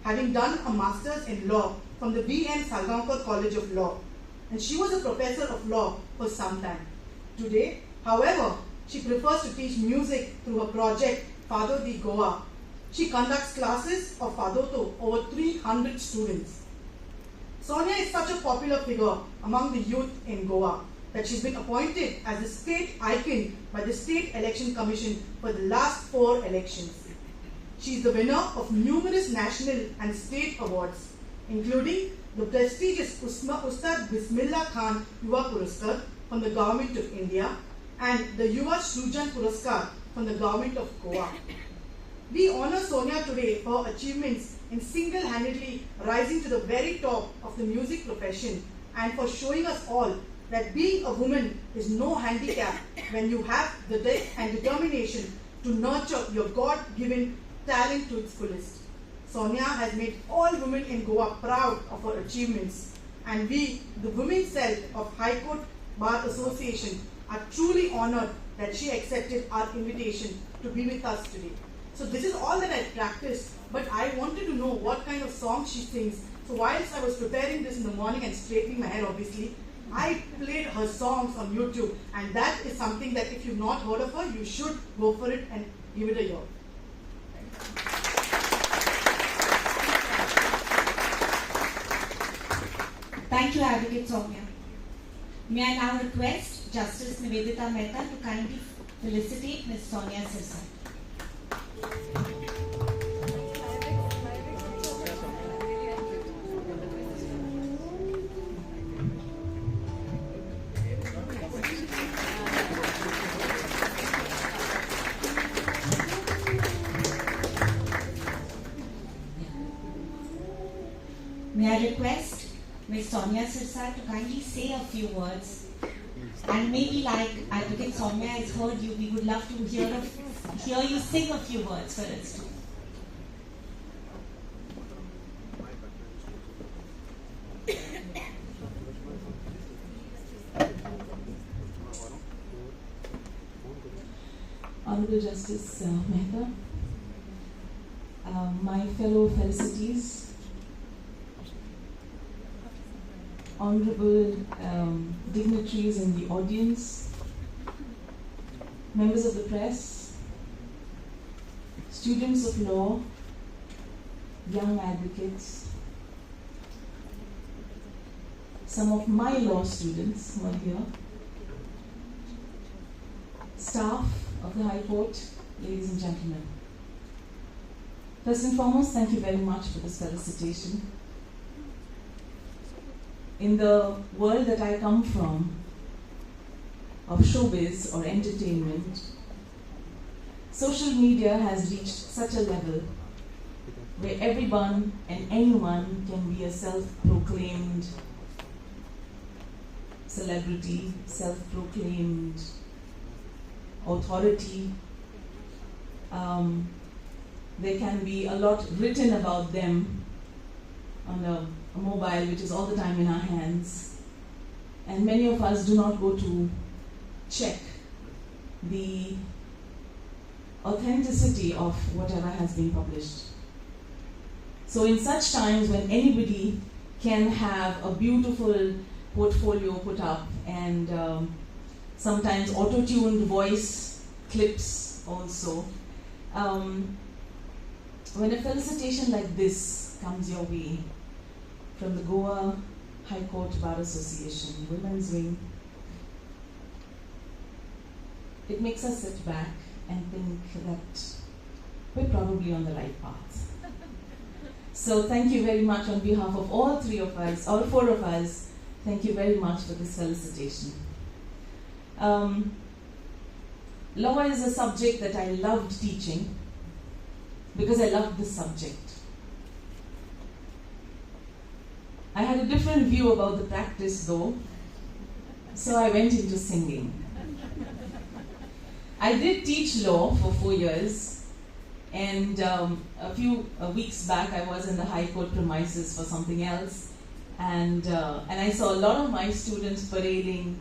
[SPEAKER 10] having done a master's in law from the B.N. Salgaonkar College of Law, and she was a professor of law for some time. Today, however, she prefers to teach music through her project Fado di Goa. She conducts classes of fado to over 300 students. Sonia is such a popular figure among the youth in Goa that she's been appointed as the state icon by the State Election Commission for the last 4 elections. She is the winner of numerous national and state awards, including the prestigious Ustad Bismillah Khan Yuva Puraskar from the Government of India and the Yuva Srujan Puraskar from the Government of Goa. We honor Sonia today for her achievements in single-handedly rising to the very top of the music profession and for showing us all that being a woman is no handicap when you have the depth and determination to nurture your God-given talent to its fullest. Sonia has made all women in Goa proud of her achievements, and we, the women's cell of High Court Bar Association, are truly honored that she accepted our invitation to be with us today. So this is all that I practiced, but I wanted to know what kind of song she sings. So whilst I was preparing this in the morning and straightening my hair, obviously, I played her songs on YouTube, and that is something that if you've not heard of her, you should go for it and give it a year.
[SPEAKER 3] Thank you, Advocate Soumya. May I now request Justice Nivedita Mehta to kindly felicitate Ms. Sonia Sirsat. May I request Ms. Sonia Sirsat to kindly say a few words, and maybe like Advocate Soumya has heard you, we would love to hear you sing a few words for us too.
[SPEAKER 6] Honorable Justice Mehta, my fellow felicities, honorable dignitaries in the audience, members of the press, students of law, young advocates, some of my law students who are here, staff of the High Court, ladies and gentlemen. First and foremost, thank you very much for this felicitation. In the world that I come from, of showbiz or entertainment, social media has reached such a level where everyone and anyone can be a self-proclaimed celebrity, self-proclaimed authority. There can be a lot written about them on a mobile which is all the time in our hands, and many of us do not go to check the authenticity of whatever has been published. So in such times when anybody can have a beautiful portfolio put up and sometimes auto-tuned voice clips also, when a felicitation like this comes your way from the Goa High Court Bar Association, Women's Wing, it makes us sit back and think that we're probably on the right path. So thank you very much on behalf of all three of us, all four of us, thank you very much for this felicitation. Law is a subject that I loved teaching because I loved this subject. I had a different view about the practice though, so I went into singing. I did teach law for 4 years, and a few weeks back I was in the High Court premises for something else, and I saw a lot of my students parading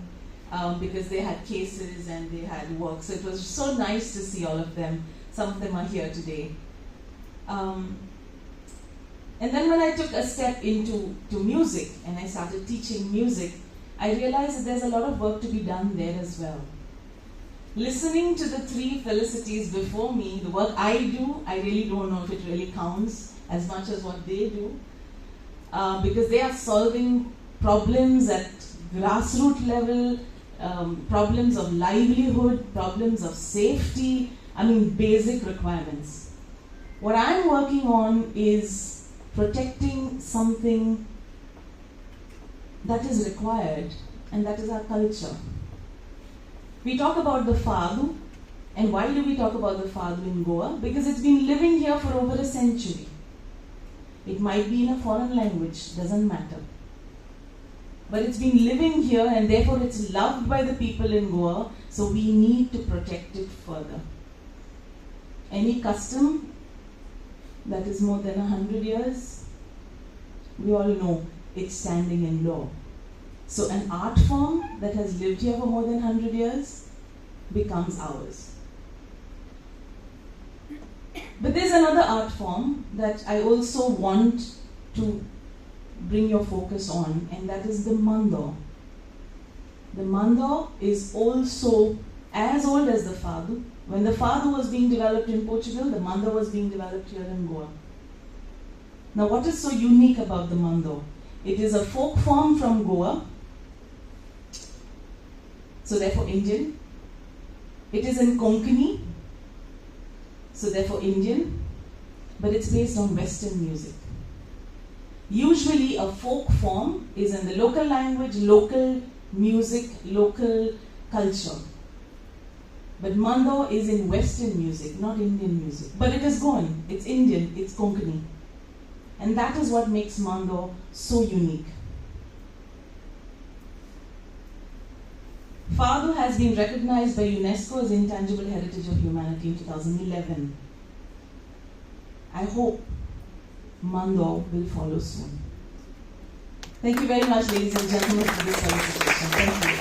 [SPEAKER 6] because they had cases and they had work, so it was so nice to see all of them. Some of them are here today. And then when I took a step into music and I started teaching music, I realized that there's a lot of work to be done there as well. Listening to the three felicities before me, the work I do, I really don't know if it really counts as much as what they do, because they are solving problems at grassroots level, problems of livelihood, problems of safety, basic requirements. What I'm working on is protecting something that is required, and that is our culture. We talk about the Fado, and why do we talk about the Fado in Goa? Because it's been living here for over a century. It might be in a foreign language, doesn't matter. But it's been living here, and therefore it's loved by the people in Goa, so we need to protect it further. Any custom that is more than 100 years, we all know it's standing in law. So an art form that has lived here for more than 100 years becomes ours. But there's another art form that I also want to bring your focus on, and that is the Mando. The Mando is also as old as the Fado. When the Fado was being developed in Portugal, the Mando was being developed here in Goa. Now what is so unique about the Mando?
[SPEAKER 11] It is a folk form from Goa, so therefore Indian. It is in Konkani, so therefore Indian, but it's based on Western music. Usually a folk form is in the local language, local music, local culture. But Mando is in Western music, not Indian music. But it is Goan, it's Indian, it's Konkani. And that is what makes Mando so unique. Fado has been recognized by UNESCO as Intangible Heritage of Humanity in 2011. I hope Mando will follow soon. Thank you very much, ladies and gentlemen, for this felicitation. Thank you.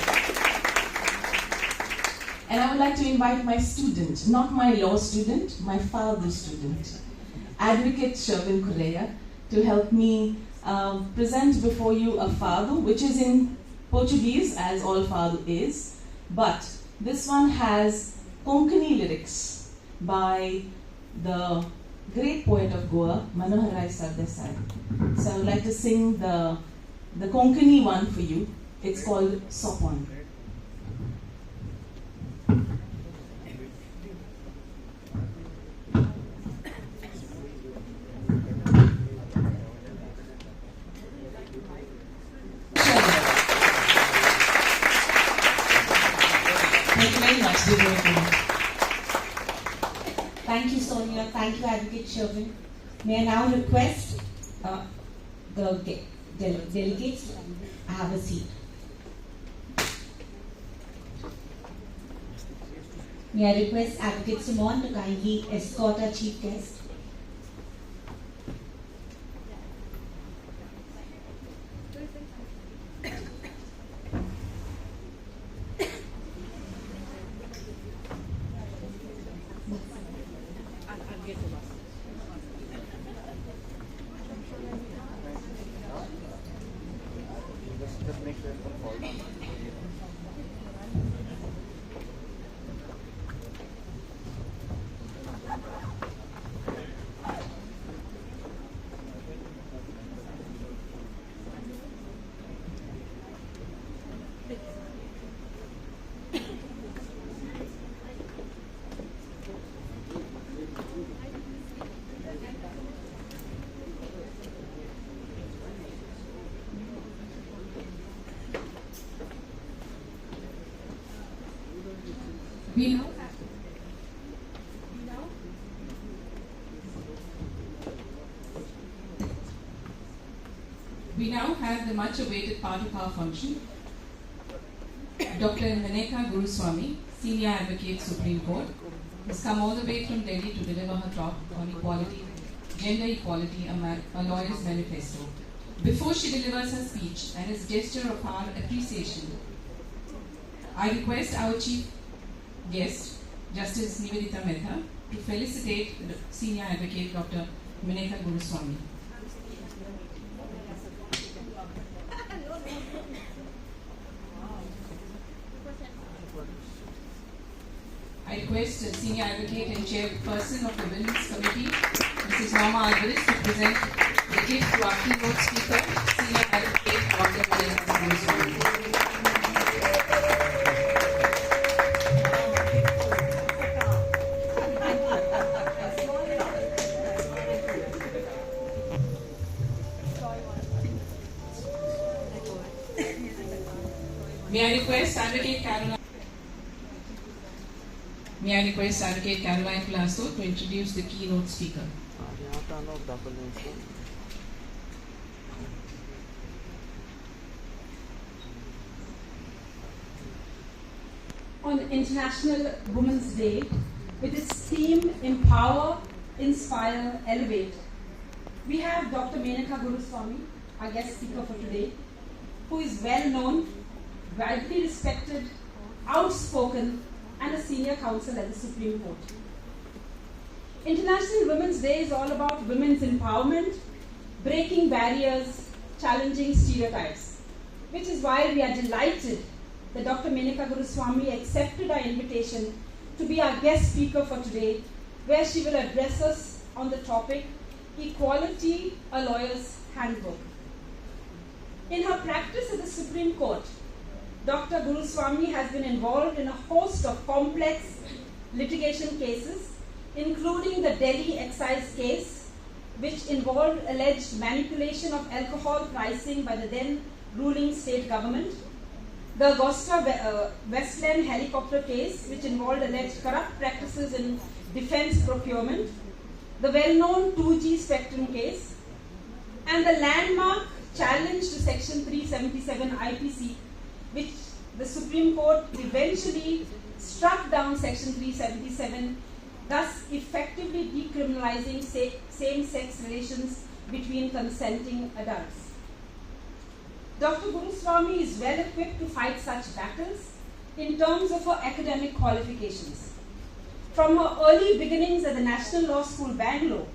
[SPEAKER 11] And I would like to invite my student, not my law student, my father's student, Advocate Shervin Correa, to help me present before you a fado, which is in Portuguese, as all fado is, but this one has Konkani lyrics by the great poet of Goa, Manohar Rai Sardesai. So I would like to sing the Konkani one for you. It's called Sopon.
[SPEAKER 3] Thank you, Sonia. Thank you, Advocate Shervin. May I now request the delegates to have a seat. May I request Advocate Simon to kindly escort our chief guest.
[SPEAKER 2] We now have the much awaited part of our function. Dr. Meneka Guruswamy, Senior Advocate, Supreme Court, has come all the way from Delhi to deliver her talk on equality, gender equality, a lawyer's manifesto. Before she delivers her speech, and as a gesture of our appreciation, I request our chief guest, Justice Nivedita Mehta, to felicitate the Senior Advocate, Dr. Meneka Guruswamy. I request the Senior Advocate and Chairperson of the Women's Committee, Mrs. Norma Alvarez, to present the gift to our keynote speaker, Senior Advocate Dr. Meneka Guruswamy. May I request Advocate Caroline Colasso to introduce the keynote speaker.
[SPEAKER 6] On International Women's Day, with its theme Empower, Inspire, Elevate, we have Dr. Meneka Guruswamy, our guest speaker for today, who is well known, widely respected, outspoken, and a senior counsel at the Supreme Court. International Women's Day is all about women's empowerment, breaking barriers, challenging stereotypes, which is why we are delighted that Dr. Meneka Guruswamy accepted our invitation to be our guest speaker for today, where she will address us on the topic, Equality, a Lawyer's Handbook.
[SPEAKER 12] In her practice at the Supreme Court, Dr. Guruswamy has been involved in a host of complex litigation cases, including the Delhi excise case, which involved alleged manipulation of alcohol pricing by the then ruling state government, the Augusta Westland helicopter case, which involved alleged corrupt practices in defense procurement, the well-known 2G Spectrum case, and the landmark challenge to Section 377 IPC, which the Supreme Court eventually struck down Section 377, thus effectively decriminalizing same-sex relations between consenting adults. Dr. Guruswamy is well equipped to fight such battles in terms of her academic qualifications. From her early beginnings at the National Law School, Bangalore,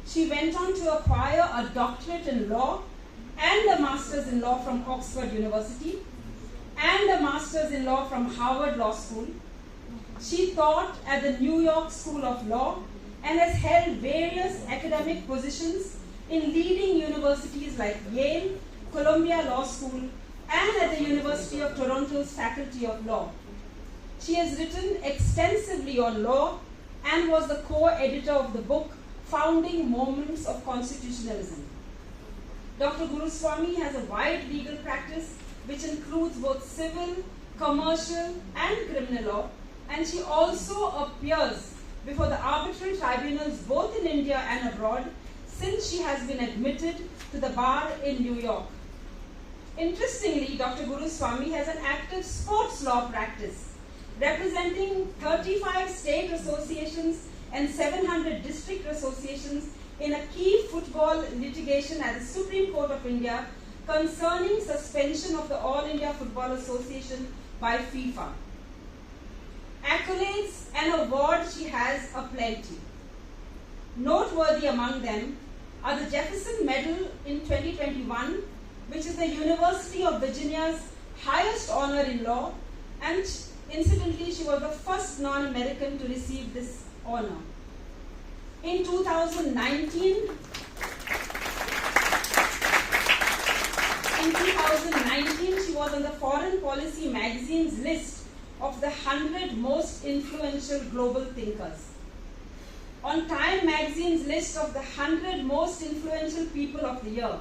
[SPEAKER 12] she went on to acquire a doctorate in law and a master's in law from Oxford University and a master's in law from Harvard Law School. She taught at the New York School of Law and has held various academic positions in leading universities like Yale, Columbia Law School, and at the University of Toronto's Faculty of Law. She has written extensively on law and was the co-editor of the book Founding Moments of Constitutionalism. Dr. Guruswamy has a wide legal practice which includes both civil, commercial, and criminal law, and she also appears before the arbitral tribunals both in India and abroad since she has been admitted to the bar in New York. Interestingly, Dr. Guruswamy has an active sports law practice, representing 35 state associations and 700 district associations in a key football litigation at the Supreme Court of India concerning suspension of the All India Football Association by FIFA. Accolades and awards she has aplenty. Noteworthy among them are the Jefferson Medal in 2021, which is the University of Virginia's highest honor in law, and incidentally, she was the first non-American to receive this honor. In 2019, she was on the Foreign Policy magazine's list of the 100 most influential global thinkers. On Time magazine's list of the 100 most influential people of the year.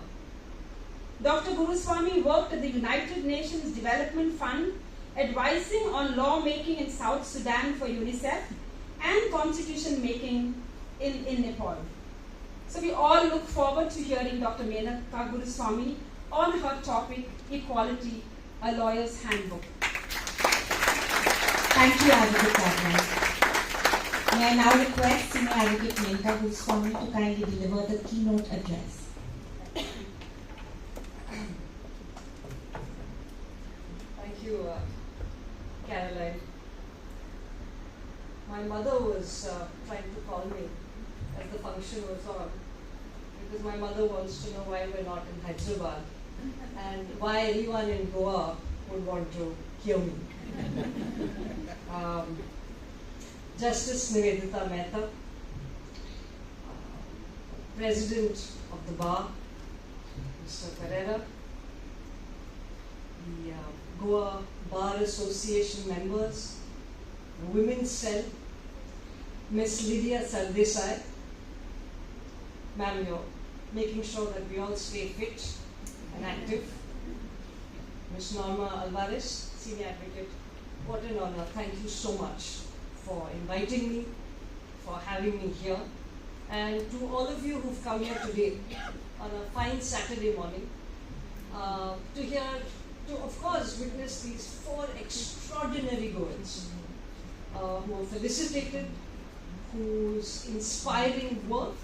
[SPEAKER 12] Dr. Guruswamy worked at the United Nations Development Fund, advising on lawmaking in South Sudan for UNICEF and constitution making in Nepal. So we all look forward to hearing Dr. Menaka Guruswamy on her topic, Equality, a Lawyer's Handbook.
[SPEAKER 3] Thank you, Advocate Tanya. May I now request Senior Advocate Menaka Guruswamy to kindly deliver the keynote address.
[SPEAKER 13] Thank you, Caroline. My mother was trying to call me as the function was on, because my mother wants to know why we're not in Hyderabad and why anyone in Goa would want to hear me. Justice Nivedita Mehta, President of the Bar, Mr. Pereira, the Goa Bar Association members, the Women's Cell, Miss Lydia Sardesai. Ma'am, you're making sure that we all stay fit and active. Miss Norma Alvarez, Senior Advocate, what an honor. Thank you so much for inviting me, for having me here. And to all of you who've come here today on a fine Saturday morning, to of course witness these 4 extraordinary Goans who are felicitated, whose inspiring work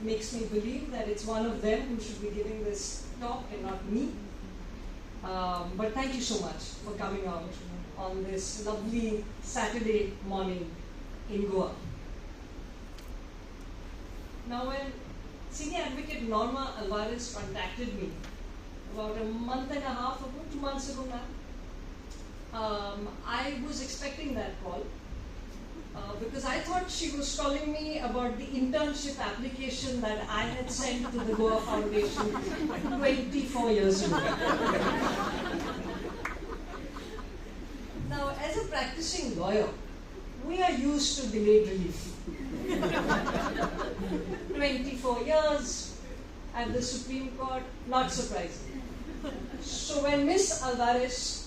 [SPEAKER 13] makes me believe that it's one of them who should be giving this talk and not me. But thank you so much for coming out on this lovely Saturday morning in Goa. Now, when Senior Advocate Norma Alvarez contacted me about a month and a half ago, 2 months ago now, I was expecting that call because I thought thought she was calling me about the internship application that I had sent to the Goa Foundation 24 years ago. Now, as a practicing lawyer, we are used to delayed relief. 24 years at the Supreme Court, not surprising. So when Miss Alvarez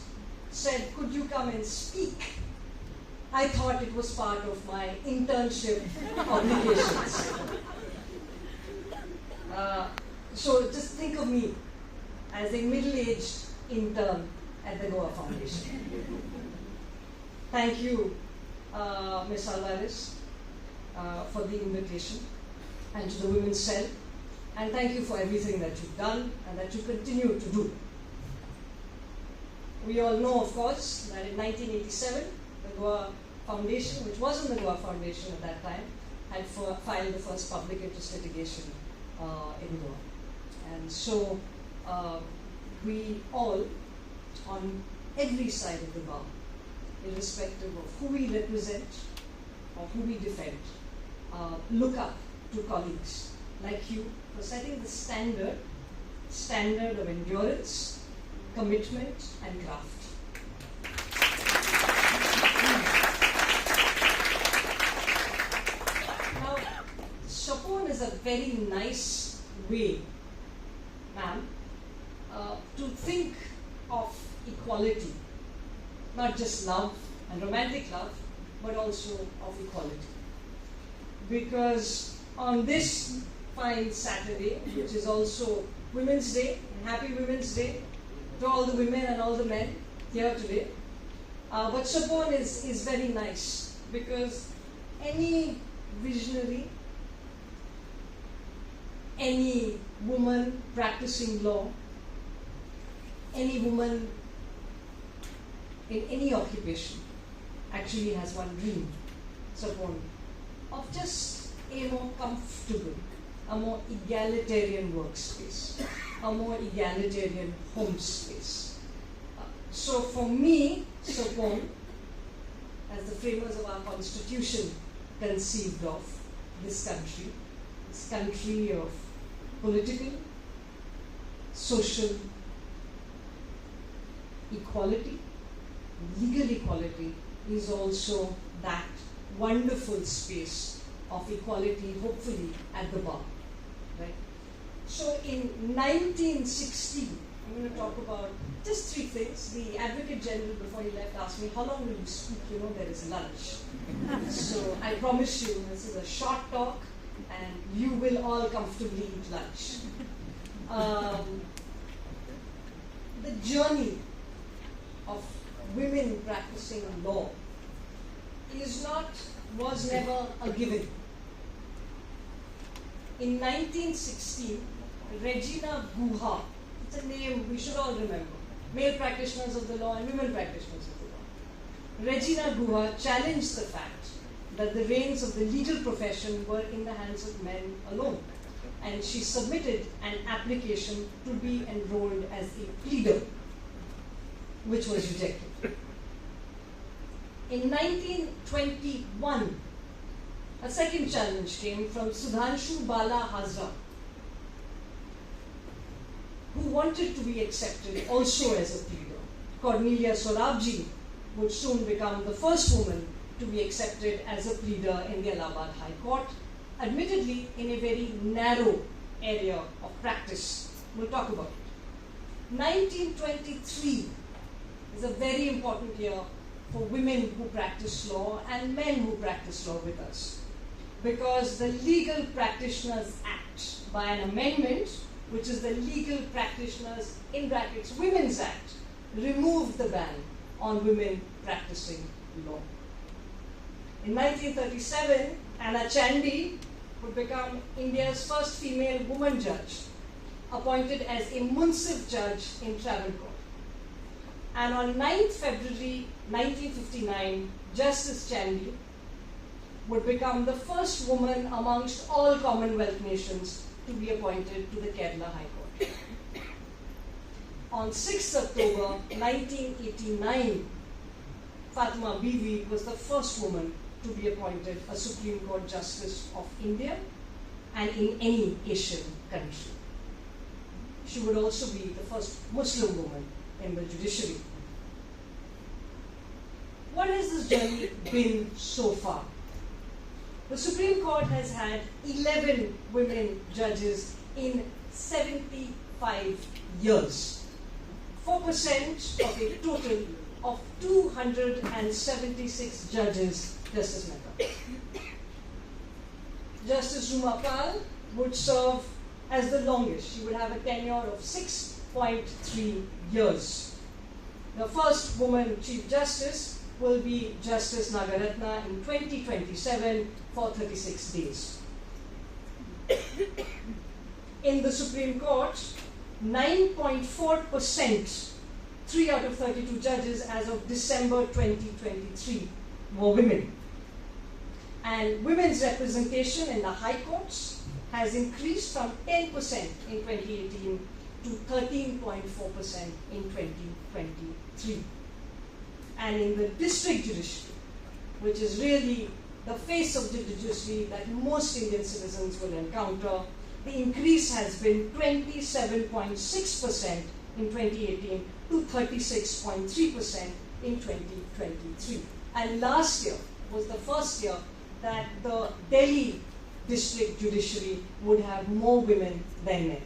[SPEAKER 13] said, "Could you come and speak?" I thought it was part of my internship obligations. So just think of me as a middle-aged intern at the Goa Foundation. Thank you, Ms. Alvarez, for the invitation, and to the Women's Cell, and thank you for everything that you've done and that you continue to do. We all know, of course, that in 1987, the Goa Foundation, which wasn't the Goa Foundation at that time, had filed the first public interest litigation in Goa. And so we all, on every side of the bar, irrespective of who we represent or who we defend, look up to colleagues like you for setting the standard of endurance, commitment, and craft. Now, Sapon is a very nice way, ma'am, to think of equality. Not just love and romantic love, but also of equality. Because on this fine Saturday, which is also Women's Day, and happy Women's Day to all the women and all the men here today. But Sapon is very nice because any visionary, any woman practicing law, any woman in any occupation actually has one dream, Sapon, of just a more comfortable, a more egalitarian workspace, a more egalitarian home space. So for me, Sapon, as the framers of our constitution conceived of this country of political, social equality, legal equality, is also that wonderful space of equality, hopefully at the bar, right? So in 1960, I'm going to talk about just three things. The Advocate General, before he left, asked me, "How long will you speak? You know, there is lunch." So I promise you, this is a short talk, and you will all comfortably eat lunch. The journey of women practicing law was never a given. In 1916, Regina Guha, it's a name we should all remember, male practitioners of the law and women practitioners of the law. Regina Guha challenged the fact that the reins of the legal profession were in the hands of men alone, and she submitted an application to be enrolled as a pleader, which was rejected. In 1921, a second challenge came from Sudhanshu Bala Hazra, who wanted to be accepted also as a pleader. Cornelia Sorabji would soon become the first woman to be accepted as a pleader in the Allahabad High Court, admittedly in a very narrow area of practice. We'll talk about it. 1923 is a very important year for women who practice law and men who practice law with us, because the Legal Practitioners Act, by an amendment, which is the Legal Practitioners in brackets Women's Act, removed the ban on women practicing law. In 1937, Anna Chandy would become India's first female woman judge, appointed as a Munsif judge in Travancore. And on 9th February 1959, Justice Chandy would become the first woman amongst all Commonwealth nations to be appointed to the Kerala High Court. On 6th October 1989, Fatima Bibi was the first woman to be appointed a Supreme Court Justice of India and in any Asian country. She would also be the first Muslim woman in the judiciary. What has this journey been so far? The Supreme Court has had 11 women judges in 75 years. 4% of a total of 276 judges, Justice Mehta. Justice Ruma Pal would serve as the longest. She would have a tenure of 6.3 years. The first woman Chief Justice will be Justice Nagaratna in 2027 for 36 days. In the Supreme Court, 9.4%, 3 out of 32 judges as of December 2023 were women. And women's representation in the High Courts has increased from 10% in 2018 to 13.4% in 2023. And in the district judiciary, which is really the face of the judiciary that most Indian citizens will encounter, the increase has been 27.6% in 2018 to 36.3% in 2023. And last year was the first year that the Delhi district judiciary would have more women than men.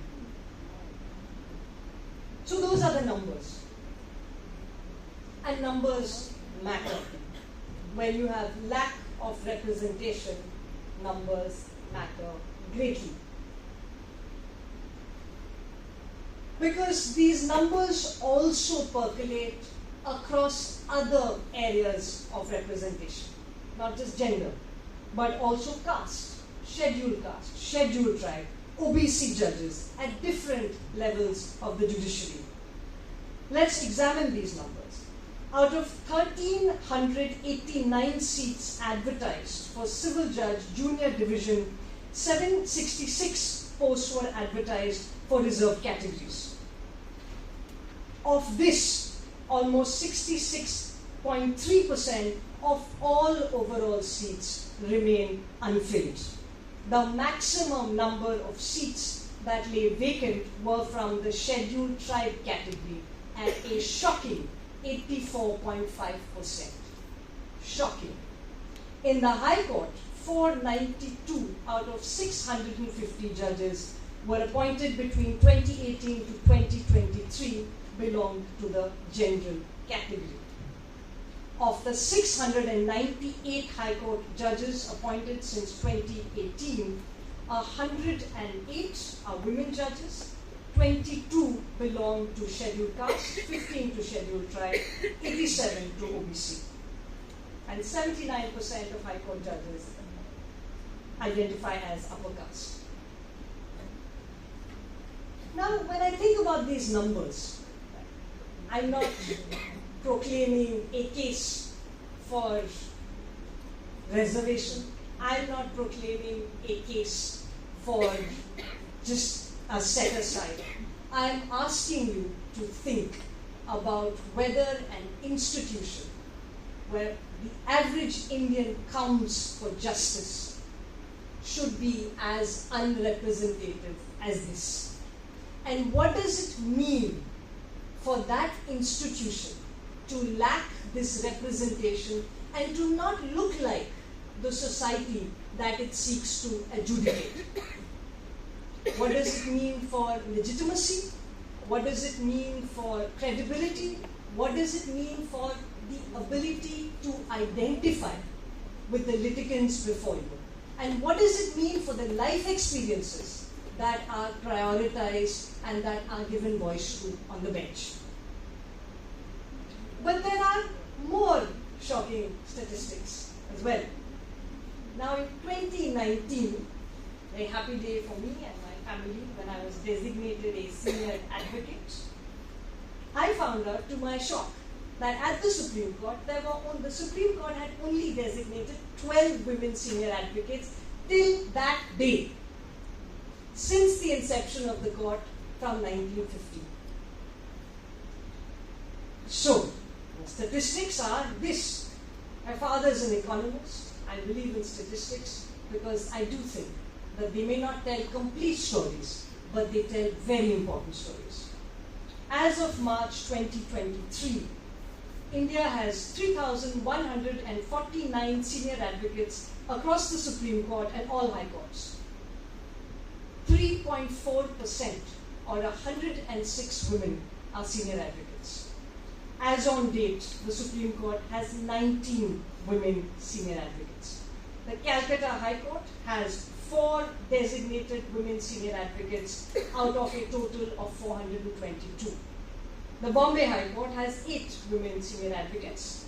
[SPEAKER 13] So those are the numbers. And numbers matter. When you have lack of representation, numbers matter greatly. Because these numbers also percolate across other areas of representation, not just gender, but also caste, scheduled tribe, OBC judges at different levels of the judiciary. Let's examine these numbers. Out of 1,389 seats advertised for Civil Judge Junior Division, 766 posts were advertised for reserved categories. Of this, almost 66.3% of all overall seats remain unfilled. The maximum number of seats that lay vacant were from the scheduled tribe category at a shocking 84.5%. Shocking. In the High Court, 492 out of 650 judges were appointed between 2018 to 2023 belonged to the general category. Of the 698 High Court judges appointed since 2018, 108 are women judges, 22 belong to scheduled caste, 15 to scheduled tribe, 87 to OBC. And 79% of High Court judges identify as upper caste. Now, when I think about these numbers, I'm not proclaiming a case for reservation. I'm not proclaiming a case for just a set aside. I'm asking you to think about whether an institution where the average Indian counts for justice should be as unrepresentative as this. And what does it mean for that institution to lack this representation and to not look like the society that it seeks to adjudicate? What does it mean for legitimacy? What does it mean for credibility? What does it mean for the ability to identify with the litigants before you? And what does it mean for the life experiences that are prioritized and that are given voice to on the bench? But there are more shocking statistics as well. Now in 2019, a happy day for me and my family when I was designated a senior advocate, I found out to my shock that at the Supreme Court, the Supreme Court had only designated 12 women senior advocates till that day, since the inception of the court from 1950. So, the statistics are this. My father is an economist. I believe in statistics because I do think that they may not tell complete stories, but they tell very important stories. As of March 2023, India has 3,149 senior advocates across the Supreme Court and all high courts. 3.4% or 106 women are senior advocates. As on date, the Supreme Court has 19 women senior advocates. The Calcutta High Court has 4 designated women senior advocates out of a total of 422. The Bombay High Court has 8 women senior advocates,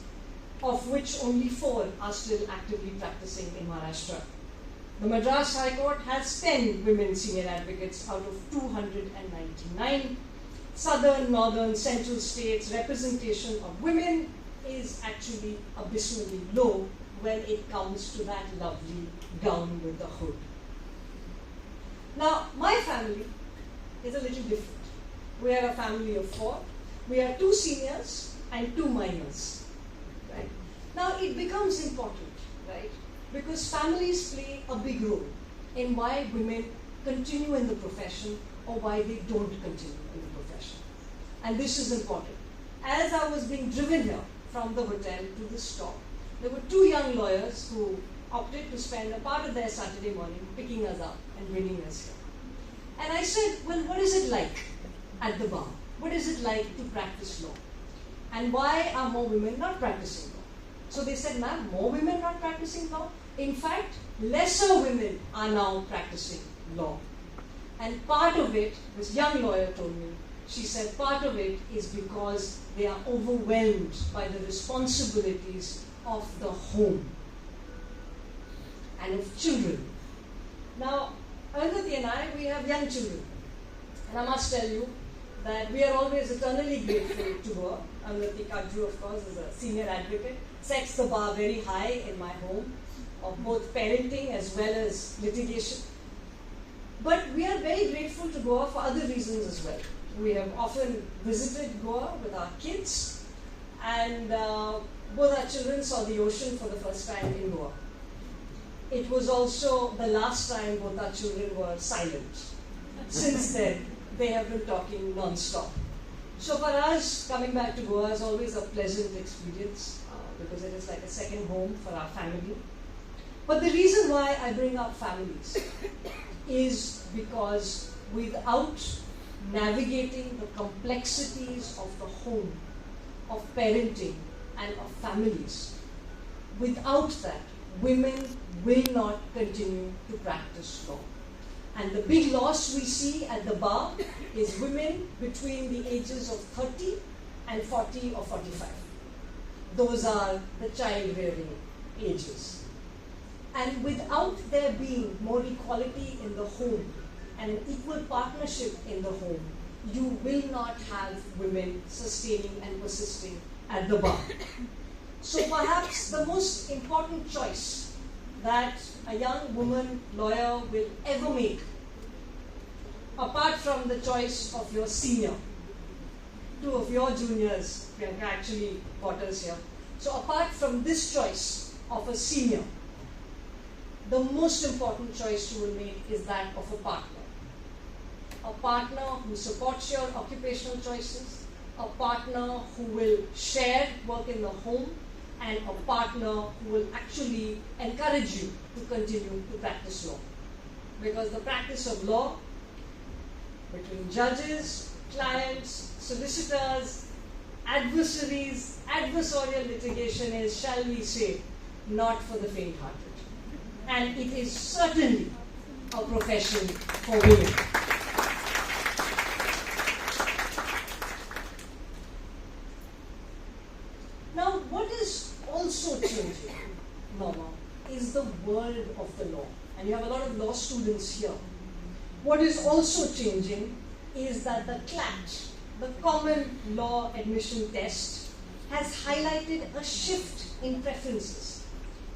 [SPEAKER 13] of which only 4 are still actively practicing in Maharashtra. The Madras High Court has 10 women senior advocates out of 299. Southern, northern, central states' representation of women is actually abysmally low when it comes to that lovely gown with the hood. Now, my family is a little different. We are a family of 4. We are 2 seniors and 2 minors. Right? Now, it becomes important, right? Because families play a big role in why women continue in the profession or why they don't continue in the profession. And this is important. As I was being driven here from the hotel to the stop, there were 2 young lawyers who opted to spend a part of their Saturday morning picking us up and bringing us here. And I said, well, what is it like at the bar? What is it like to practice law? And why are more women not practicing law? So they said, ma'am, more women not practicing law? In fact, lesser women are now practicing law. And part of it, this young lawyer told me, she said part of it is because they are overwhelmed by the responsibilities of the home and of children. Now, Arundhati and I, we have young children. And I must tell you that we are always eternally grateful to her. Arundhati Kadru, of course, is a senior advocate, sets the bar very high in my home of both parenting as well as litigation. But we are very grateful to Goa for other reasons as well. We have often visited Goa with our kids, and both our children saw the ocean for the first time in Goa. It was also the last time both our children were silent. Since then, they have been talking non-stop. So for us, coming back to Goa is always a pleasant experience because it is like a second home for our family. But the reason why I bring up families is because without navigating the complexities of the home, of parenting, and of families, without that, women will not continue to practice law. And the big loss we see at the bar is women between the ages of 30 and 40 or 45. Those are the child-rearing ages. And without there being more equality in the home and an equal partnership in the home, you will not have women sustaining and persisting at the bar. So perhaps the most important choice that a young woman lawyer will ever make, apart from the choice of your senior, 2 of your juniors, Priyanka actually brought us here. So apart from this choice of a senior, the most important choice you will make is that of a partner. A partner who supports your occupational choices, a partner who will share work in the home, and a partner who will actually encourage you to continue to practice law. Because the practice of law between judges, clients, solicitors, adversaries, adversarial litigation is, shall we say, not for the faint-hearted. And it is certainly a profession for women. Now, what is also changing, Norma, is the world of the law. And you have a lot of law students here. What is also changing is that the CLAT, the Common Law Admission Test, has highlighted a shift in preferences.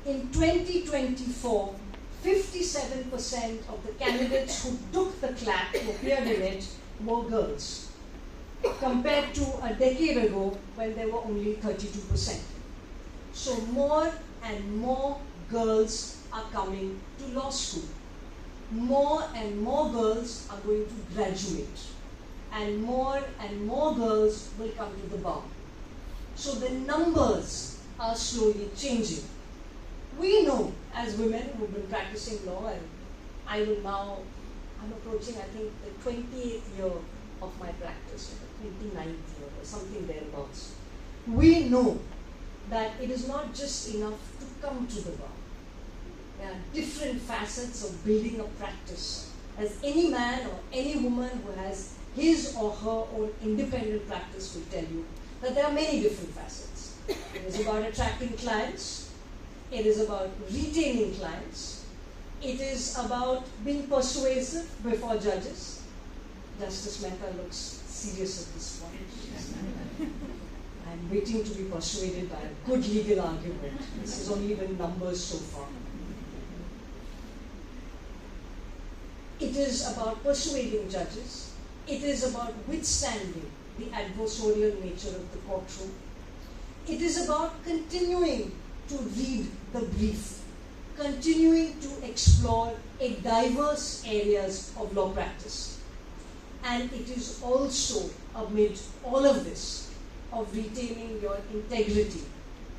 [SPEAKER 13] In 2024, 57% of the candidates who took the CLAT, who appeared in it, were girls, compared to a decade ago when there were only 32%. So more and more girls are coming to law school. More and more girls are going to graduate, and more girls will come to the bar. So the numbers are slowly changing. We know as women who've been practicing law, and I'm approaching, I think, the 28th year of my practice, or the 29th year or something thereabouts. We know that it is not just enough to come to the bar. There are different facets of building a practice. As any man or any woman who has his or her own independent practice will tell you, that there are many different facets. It is about attracting clients. It is about retaining clients. It is about being persuasive before judges. Justice Mehta looks serious at this point. I'm waiting to be persuaded by a good legal argument. This has only been numbers so far. It is about persuading judges. It is about withstanding the adversarial nature of the courtroom. It is about continuing to read the brief, continuing to explore a diverse areas of law practice. And it is also, amid all of this, of retaining your integrity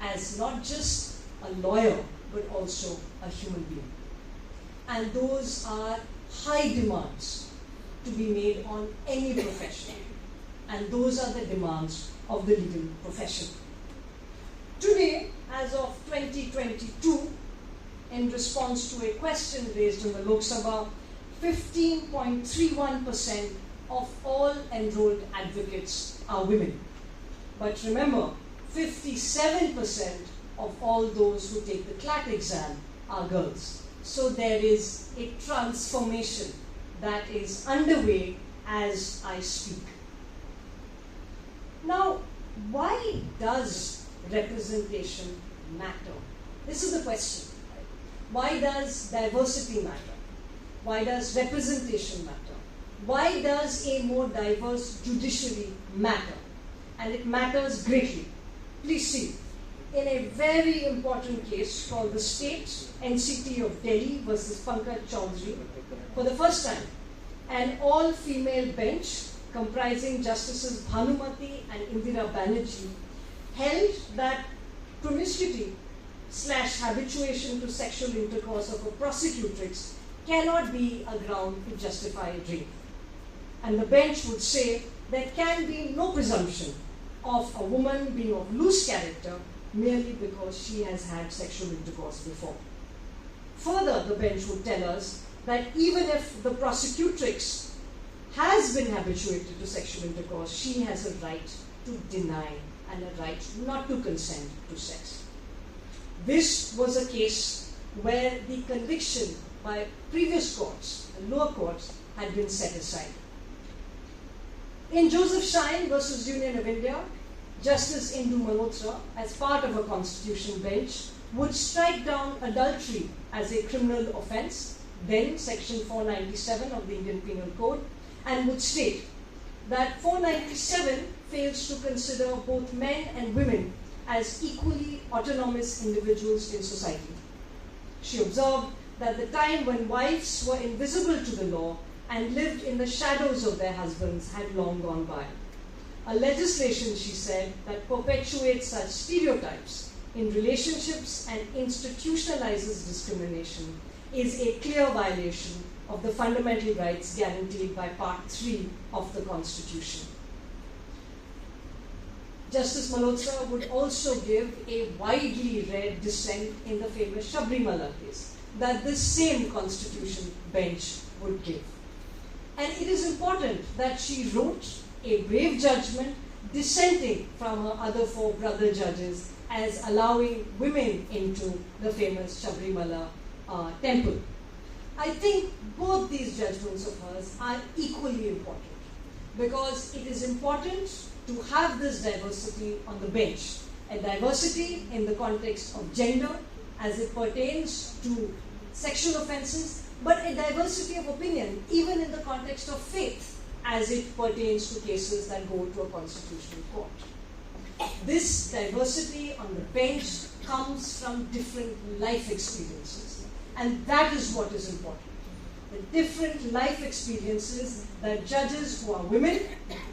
[SPEAKER 13] as not just a lawyer, but also a human being. And those are high demands to be made on any profession. And those are the demands of the legal profession. Today, as of 2022, in response to a question raised in the Lok Sabha, 15.31% of all enrolled advocates are women. But remember, 57% of all those who take the CLAT exam are girls. So there is a transformation that is underway as I speak. Now, why does representation matter? This is the question. Right? Why does diversity matter? Why does representation matter? Why does a more diverse judiciary matter? And it matters greatly. Please see, in a very important case called the State NCT of Delhi versus Pankaj Chaudhary, for the first time, an all-female bench comprising Justices Bhanumati and Indira Banerjee held that promiscuity / habituation to sexual intercourse of a prosecutrix cannot be a ground to justify a drink. And the bench would say there can be no presumption of a woman being of loose character merely because she has had sexual intercourse before. Further, the bench would tell us that even if the prosecutrix has been habituated to sexual intercourse, she has a right to deny and a right not to consent to sex. This was a case where the conviction by previous courts, the lower courts, had been set aside. In Joseph Shine versus Union of India, Justice Indu Malhotra, as part of a constitution bench, would strike down adultery as a criminal offence, then Section 497 of the Indian Penal Code, and would state that 497 fails to consider both men and women as equally autonomous individuals in society. She observed that the time when wives were invisible to the law and lived in the shadows of their husbands had long gone by. A legislation, she said, that perpetuates such stereotypes in relationships and institutionalizes discrimination is a clear violation of the fundamental rights guaranteed by Part 3 of the Constitution. Justice Malhotra would also give a widely read dissent in the famous Sabrimala case that this same Constitution bench would give. And it is important that she wrote a brave judgment dissenting from her other four brother judges as allowing women into the famous Sabrimala temple. I think both these judgments of hers are equally important because it is important to have this diversity on the bench, a diversity in the context of gender as it pertains to sexual offences, but a diversity of opinion even in the context of faith as it pertains to cases that go to a constitutional court. this diversity on the bench comes from different life experiences. And that is what is important. The different life experiences that judges who are women,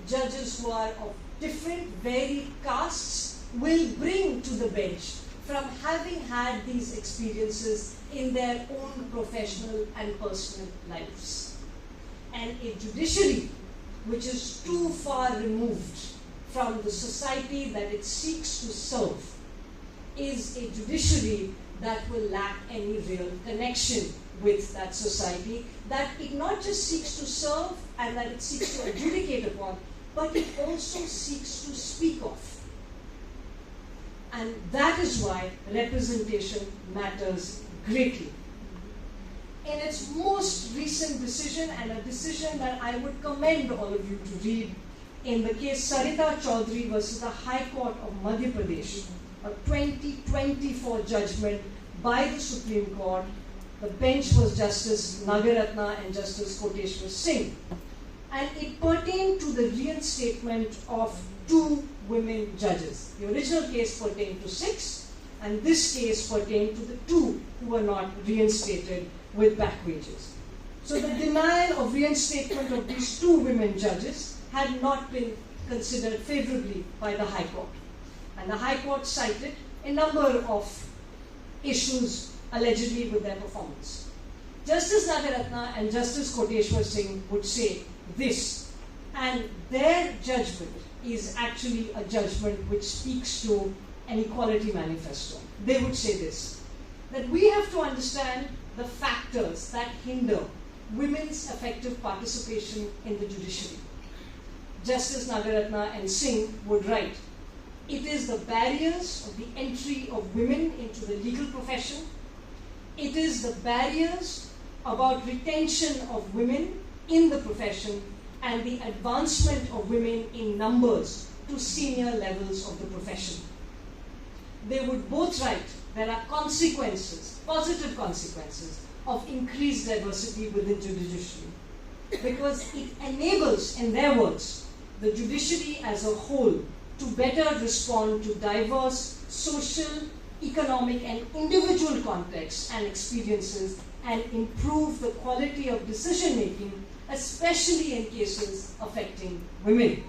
[SPEAKER 13] judges who are of different varied castes will bring to the bench from having had these experiences in their own professional and personal lives. And a judiciary which is too far removed from the society that it seeks to serve is a judiciary that will lack any real connection with that society, that it not just seeks to serve and that it seeks to adjudicate upon, but it also seeks to speak of. And that is why representation matters greatly. In its most recent decision, and a decision that I would commend all of you to read, in the case Sarita Chaudhary versus the High Court of Madhya Pradesh, a 2024 judgment by the Supreme Court, the bench was Justice Nagaratna and Justice Koteshwar Singh. And it pertained to the reinstatement of 2 women judges. The original case pertained to 6, and this case pertained to the 2 who were not reinstated with back wages. So the denial of reinstatement of these 2 women judges had not been considered favorably by the High Court. And the High Court cited a number of issues allegedly with their performance. Justice Nagaratna and Justice Koteshwar Singh would say this, and their judgment is actually a judgment which speaks to an equality manifesto. They would say this, that we have to understand the factors that hinder women's effective participation in the judiciary. Justice Nagaratna and Singh would write, it is the barriers of the entry of women into the legal profession. It is the barriers about retention of women in the profession and the advancement of women in numbers to senior levels of the profession. They would both write there are consequences, positive consequences, of increased diversity within the judiciary, because it enables, in their words, the judiciary as a whole to better respond to diverse social, economic, and individual contexts and experiences and improve the quality of decision making, especially in cases affecting women.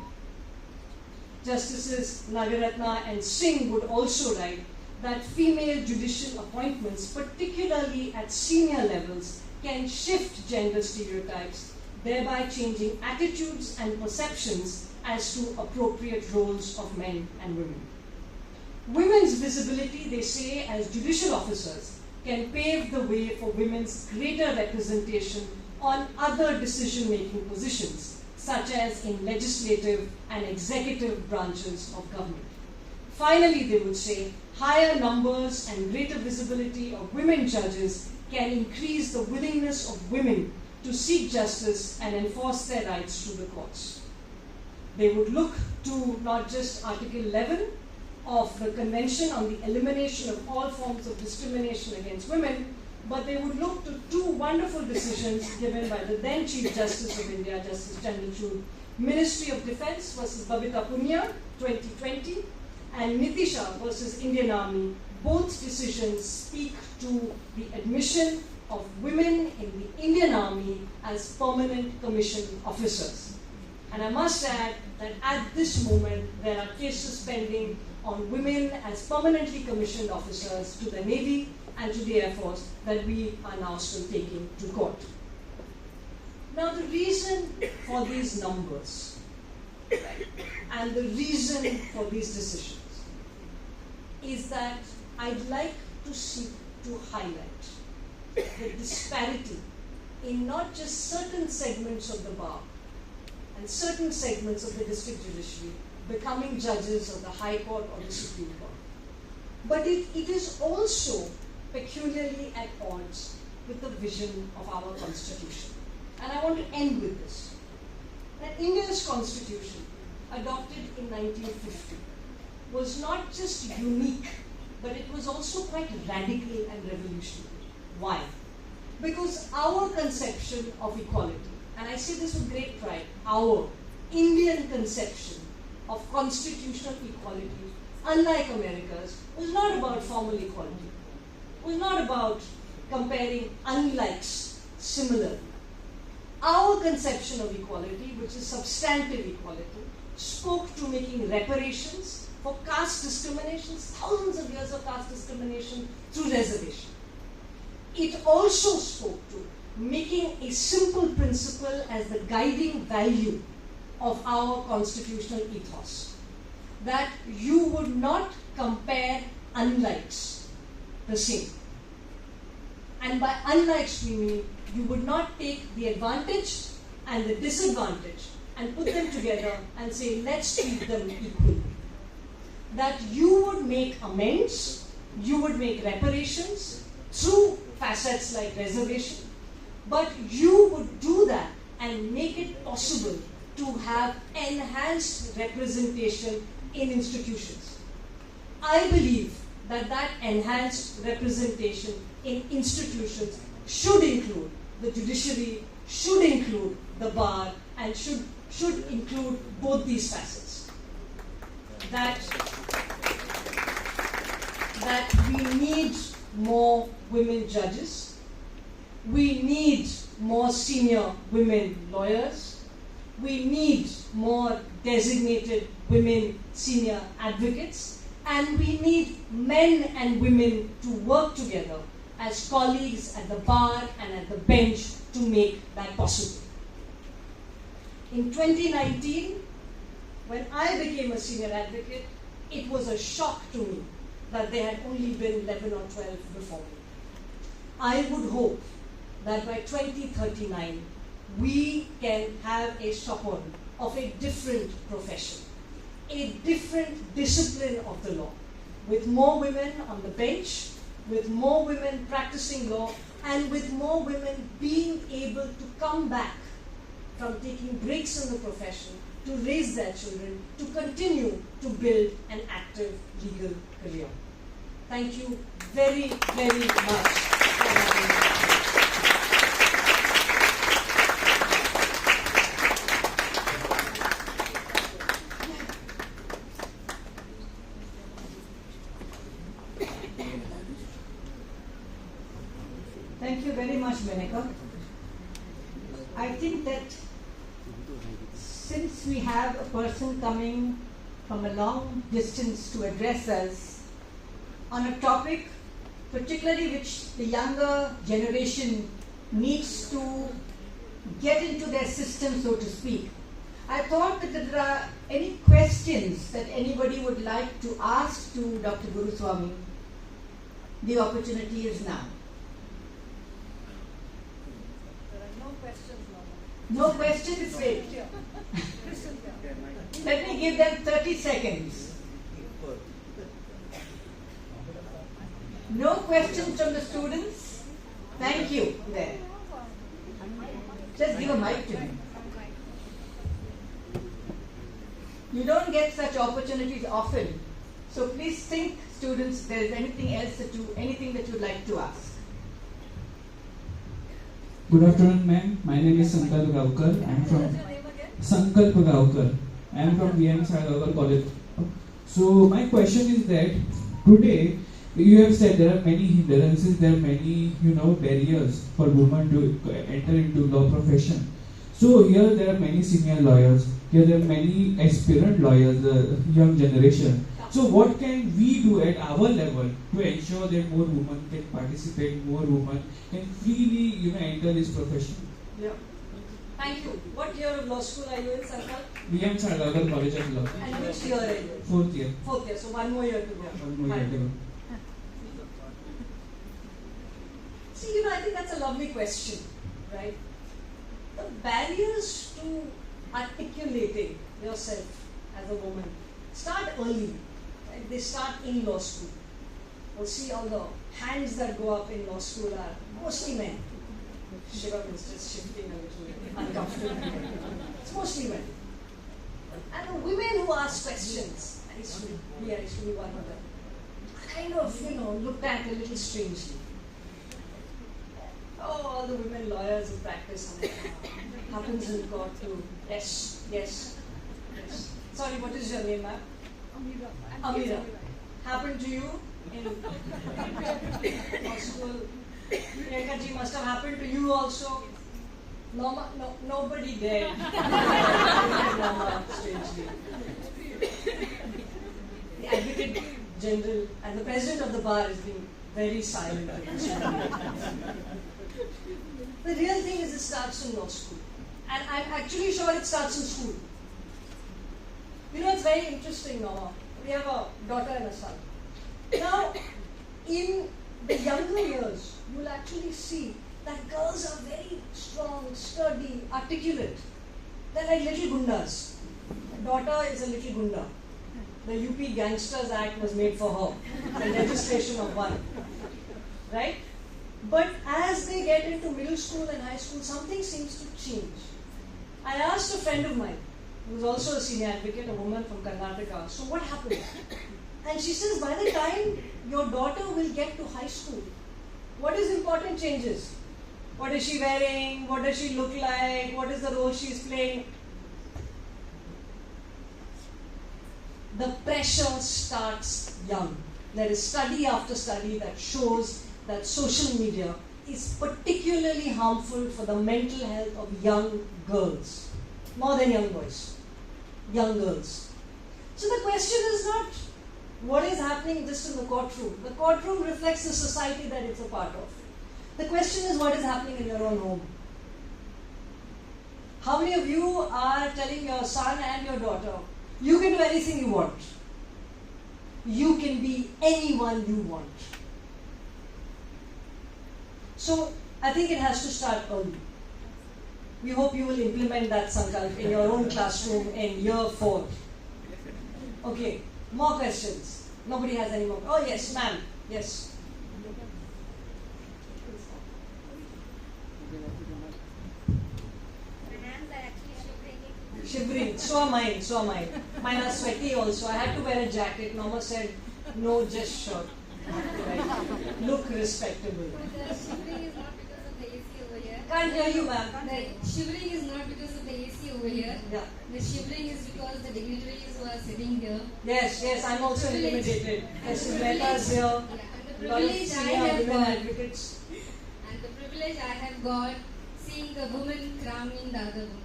[SPEAKER 13] Justices Nagaratna and Singh would also write that female judicial appointments, particularly at senior levels, can shift gender stereotypes, thereby changing attitudes and perceptions as to appropriate roles of men and women. Women's visibility, they say, as judicial officers can pave the way for women's greater representation on other decision-making positions, such as in legislative and executive branches of government. Finally, they would say, higher numbers and greater visibility of women judges can increase the willingness of women to seek justice and enforce their rights through the courts. They would look to not just Article 11 of the Convention on the Elimination of All Forms of Discrimination Against Women, but they would look to 2 wonderful decisions given by the then Chief Justice of India, Justice Chandrachud, Ministry of Defence versus Babita Punia, 2020, and Nitisha versus Indian Army. Both decisions speak to the admission of women in the Indian Army as permanent commissioned officers. And I must add that at this moment, there are cases pending on women as permanently commissioned officers to the Navy and to the Air Force that we are now still taking to court. Now, the reason for these numbers and the reason for these decisions is that I'd like to seek to highlight the disparity in not just certain segments of the bar and certain segments of the district judiciary becoming judges of the High Court or the Supreme Court, but it is also peculiarly at odds with the vision of our Constitution. And I want to end with this. That India's Constitution, adopted in 1950, was not just unique, but it was also quite radical and revolutionary. Why? Because our conception of equality, and I say this with great pride, our Indian conception of constitutional equality unlike America's, was not about formal equality, was not about comparing unlikes similarly. Our conception of equality, which is substantive equality, spoke to making reparations for caste discriminations, thousands of years of caste discrimination through reservation. It also spoke to making a simple principle as the guiding value of our constitutional ethos, that you would not compare unlikes the same. And by unlikes we mean you would not take the advantage and the disadvantage and put them together and say, let's treat them equally. That you would make amends, you would make reparations through facets like reservation, but you would do that and make it possible to have enhanced representation in institutions. I believe that that enhanced representation in institutions should include the judiciary, should include the bar, and should include both these facets. That we need more women judges, we need more senior women lawyers, we need more designated women senior advocates, and we need men and women to work together as colleagues at the bar and at the bench to make that possible. In 2019, when I became a senior advocate, it was a shock to me that there had only been 11 or 12 before me. I would hope that by 2039, we can have a chaperone of a different profession, a different discipline of the law, with more women on the bench, with more women practicing law, and with more women being able to come back from taking breaks in the profession to raise their children, to continue to build an active legal career. Thank you very, very much for having me.
[SPEAKER 1] Thank you very much, Menaka. I think that since we have a person coming from a long distance to address us on a topic particularly which the younger generation needs to get into their system, so to speak, I thought that if there are any questions that anybody would like to ask to Dr. Guruswamy, the opportunity is now. No questions, wait. Let me give them 30 seconds. No questions from the students? Thank you. There. Just give a mic to me. You don't get such opportunities often. So please think, students, if there is anything else anything that you'd like to ask.
[SPEAKER 14] Good afternoon, ma'am. My name is Sankalp Gaonkar. I am from Sankalp Gaonkar. I am from VM Sargagar College. So my question is that today you have said there are many hindrances, there are many barriers for women to enter into law profession. So here there are many senior lawyers. Here there are many aspirant lawyers, the young generation. So what can we do at our level to ensure that more women can participate, more women can freely enter this profession?
[SPEAKER 13] Yeah. Thank you. What year of law school are you in, Sankalp?
[SPEAKER 14] VM Sargagar College of Law.
[SPEAKER 13] And which year are you?
[SPEAKER 14] Fourth year.
[SPEAKER 13] Fourth year, so one more year to go.
[SPEAKER 14] One more year to go.
[SPEAKER 13] See, I think that's a lovely question, right? The barriers to articulating yourself as a woman start early. Right? They start in law school. You'll see all the hands that go up in law school are mostly men. Shiva is just shifting a little uncomfortably. It's mostly men. And the women who ask questions, I used to be one of them, are kind of, looked at a little strangely. Oh, all the women lawyers who practice happens in court too. Yes. Sorry, what is your name, ma'am? Amira, happened to you in law school? Priyanka ji, must have happened to you also. Norma, no, nobody dared. Norma, strangely. The Advocate General and the President of the Bar is being very silent. The real thing is it starts in law school. And I'm actually sure it starts in school. You know, it's very interesting, Norma. We have a daughter and a son. Now, in the younger years, you'll actually see that girls are very strong, sturdy, articulate. They're like little gundas. Daughter is a little gunda. The UP Gangsters Act was made for her. The legislation of one. Right? But as they get into middle school and high school, something seems to change. I asked a friend of mine, who's also a senior advocate, a woman from Karnataka, so what happened? And she says, by the time your daughter will get to high school, what is important changes? What is she wearing? What does she look like? What is the role she's playing? The pressure starts young. There is study after study that shows that social media is particularly harmful for the mental health of young girls. More than young boys. Young girls. So the question is not what is happening just in the courtroom. The courtroom reflects the society that it's a part of. The question is what is happening in your own home. How many of you are telling your son and your daughter, you can do anything you want. You can be anyone you want. So I think it has to start early. We hope you will implement that sankalp in your own classroom in year 4. Okay, more questions. Nobody has any more. Oh yes, ma'am. Yes. Shivering. So am I. So am I. Mine are sweaty also. I had to wear a jacket. Norma said, no, just shirt. Right. Look respectable.
[SPEAKER 15] The shivering is not because of the AC over here.
[SPEAKER 13] Can't hear you, ma'am.
[SPEAKER 15] The shivering is not because of the AC over here.
[SPEAKER 13] Yeah.
[SPEAKER 15] The shivering is because the dignitaries who are sitting here.
[SPEAKER 13] Yes, yes, I'm also intimidated. Mrs. Mehta is here.
[SPEAKER 15] Yeah, and the privilege I have
[SPEAKER 13] women
[SPEAKER 15] got.
[SPEAKER 13] advocates.
[SPEAKER 15] And the privilege I have got seeing the woman crowning the other woman.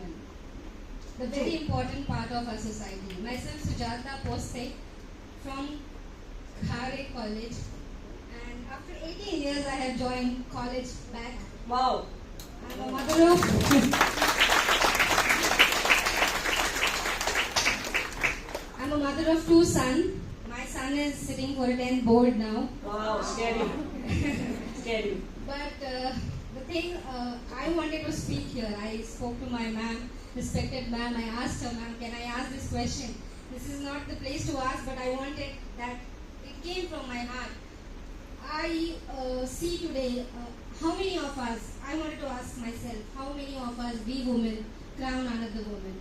[SPEAKER 15] The very important part of our society. Myself Sujata Poste from Khare College, and after 18 years I have joined college back.
[SPEAKER 13] Wow.
[SPEAKER 15] I'm a mother of I'm a mother of 2 sons. My son is sitting for a 10th board now.
[SPEAKER 13] Wow, scary. Scary.
[SPEAKER 15] But the thing I wanted to speak here, I spoke to my ma'am, respected ma'am. I asked her, ma'am, can I ask this question? This is not the place to ask, but I wanted that it came from my heart. I see today how many of us, I wanted to ask myself, how many of us, we women, crown another woman?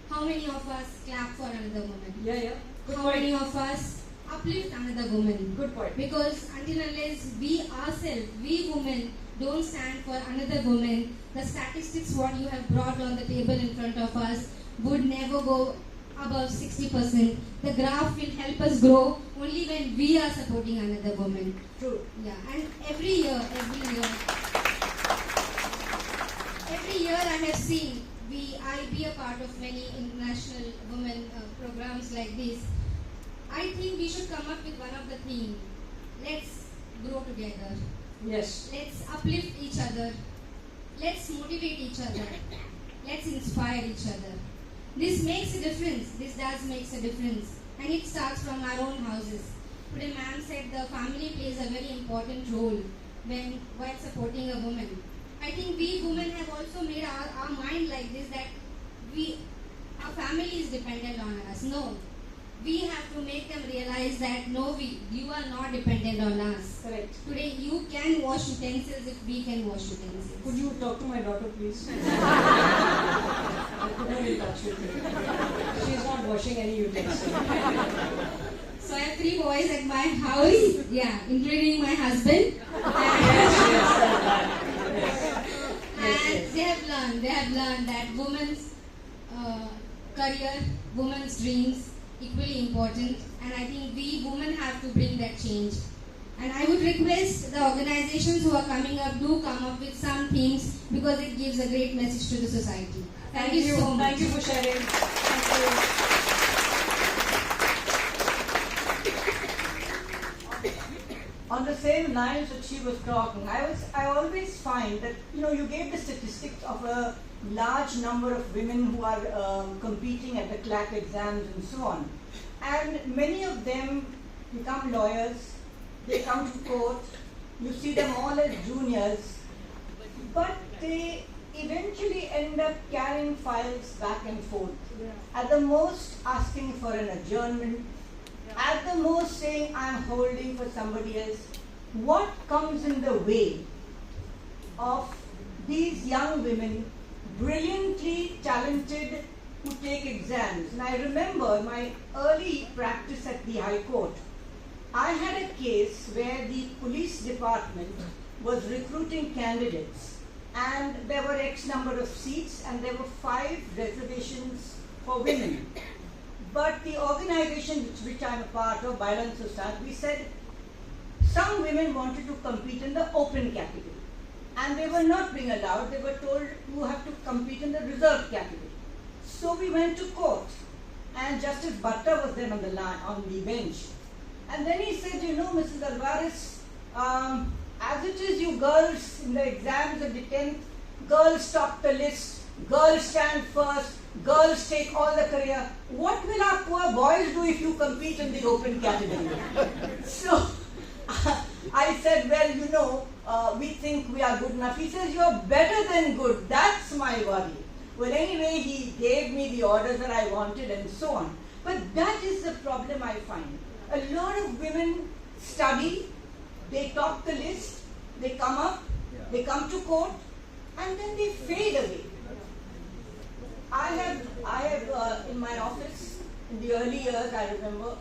[SPEAKER 15] How many of us clap for another woman?
[SPEAKER 13] Yeah, yeah. Good
[SPEAKER 15] How
[SPEAKER 13] point.
[SPEAKER 15] many of us uplift another woman?
[SPEAKER 13] Good point.
[SPEAKER 15] Because until unless we ourselves, we women, don't stand for another woman, the statistics what you have brought on the table in front of us would never go above 60%. The graph will help us grow only when we are supporting another woman.
[SPEAKER 13] True.
[SPEAKER 15] Yeah, and every year I have seen, I be a part of many international women programs like this. I think we should come up with one of the themes. Let's grow together.
[SPEAKER 13] Yes.
[SPEAKER 15] Let's uplift each other. Let's motivate each other. Let's inspire each other. This makes a difference. This does make a difference. And it starts from our own houses. Today ma'am said the family plays a very important role while supporting a woman. I think we women have also made our mind like this, that our family is dependent on us. No. We have to make them realize that no, you are not dependent on us.
[SPEAKER 13] Correct.
[SPEAKER 15] Today you can wash utensils if we can wash utensils.
[SPEAKER 13] Could you talk to my daughter, please? I could not in touch with her. She is not washing any utensils.
[SPEAKER 15] So I have 3 boys at my house, yeah, including my husband. And they have learned that women's career, women's dreams equally important, and I think we women have to bring that change. And I would request the organizations who are coming up, do come up with some themes, because it gives a great message to the society. Thank you so much.
[SPEAKER 13] Thank you for sharing. Thank you.
[SPEAKER 1] On the same lines that she was talking, I always find that, you gave the statistics of a large number of women who are competing at the CLAT exams and so on. And many of them become lawyers, they come to court, you see them all as juniors, but they eventually end up carrying files back and forth. At the most asking for an adjournment, at the most saying I'm holding for somebody else. What comes in the way of these young women, brilliantly talented, who take exams? And I remember my early practice at the High Court. I had a case where the police department was recruiting candidates, and there were X number of seats, and there were 5 reservations for women. But the organization which I'm a part of, Bailan Society, we said some women wanted to compete in the open category, and they were not being allowed. They were told you have to compete in the reserved category. So we went to court, and Justice Bhatta was there on the bench. And then he said, Mrs. Alvarez, as it is, you girls in the exams of the 10th, girls top the list, girls stand first, girls take all the career. What will our poor boys do if you compete in the open category? So I said, well, we think we are good enough. He says, you're better than good. That's my worry. Well, anyway, he gave me the orders that I wanted and so on. But that is the problem I find. A lot of women study, they top the list, they come up, they come to court, and then they fade away. I have in my office, in the early years, I remember,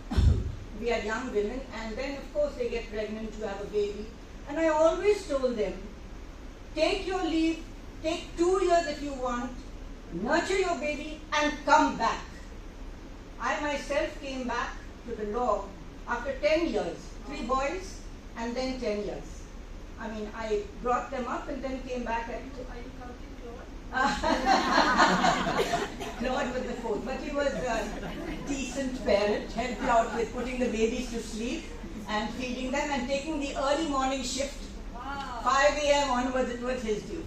[SPEAKER 1] we had young women, and then of course they get pregnant to have a baby. And I always told them, take your leave, take 2 years if you want, nurture your baby, and come back. I myself came back to the law after 10 years, 3 boys, and then 10 years. I mean, I brought them up and then came back at... Are you counting Claude? Claude was the 4th, but he was a decent parent, helped out with putting the babies to sleep and feeding them and taking the early morning shift. 5 a.m. onwards, it was his duty.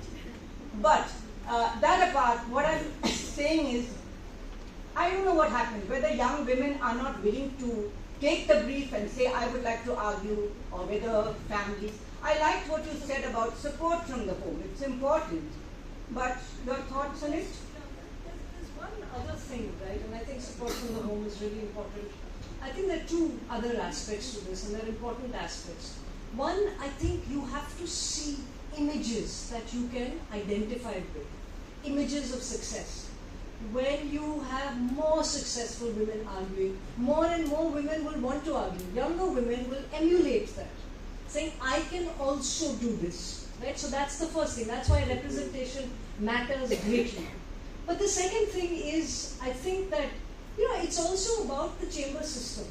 [SPEAKER 1] But that apart, what I'm saying is, I don't know what happens, whether young women are not willing to take the brief and say, I would like to argue, or whether families. I liked what you said about support from the home. It's important. But your thoughts on it?
[SPEAKER 13] There's one other thing, right? And I think support from the home is really important. I think there are 2 other aspects to this, and they're important aspects. One, I think you have to see images that you can identify with. Images of success. When you have more successful women arguing, more and more women will want to argue. Younger women will emulate that, saying, I can also do this. Right? So that's the first thing. That's why representation matters greatly. But the second thing is, I think that, it's also about the chamber system.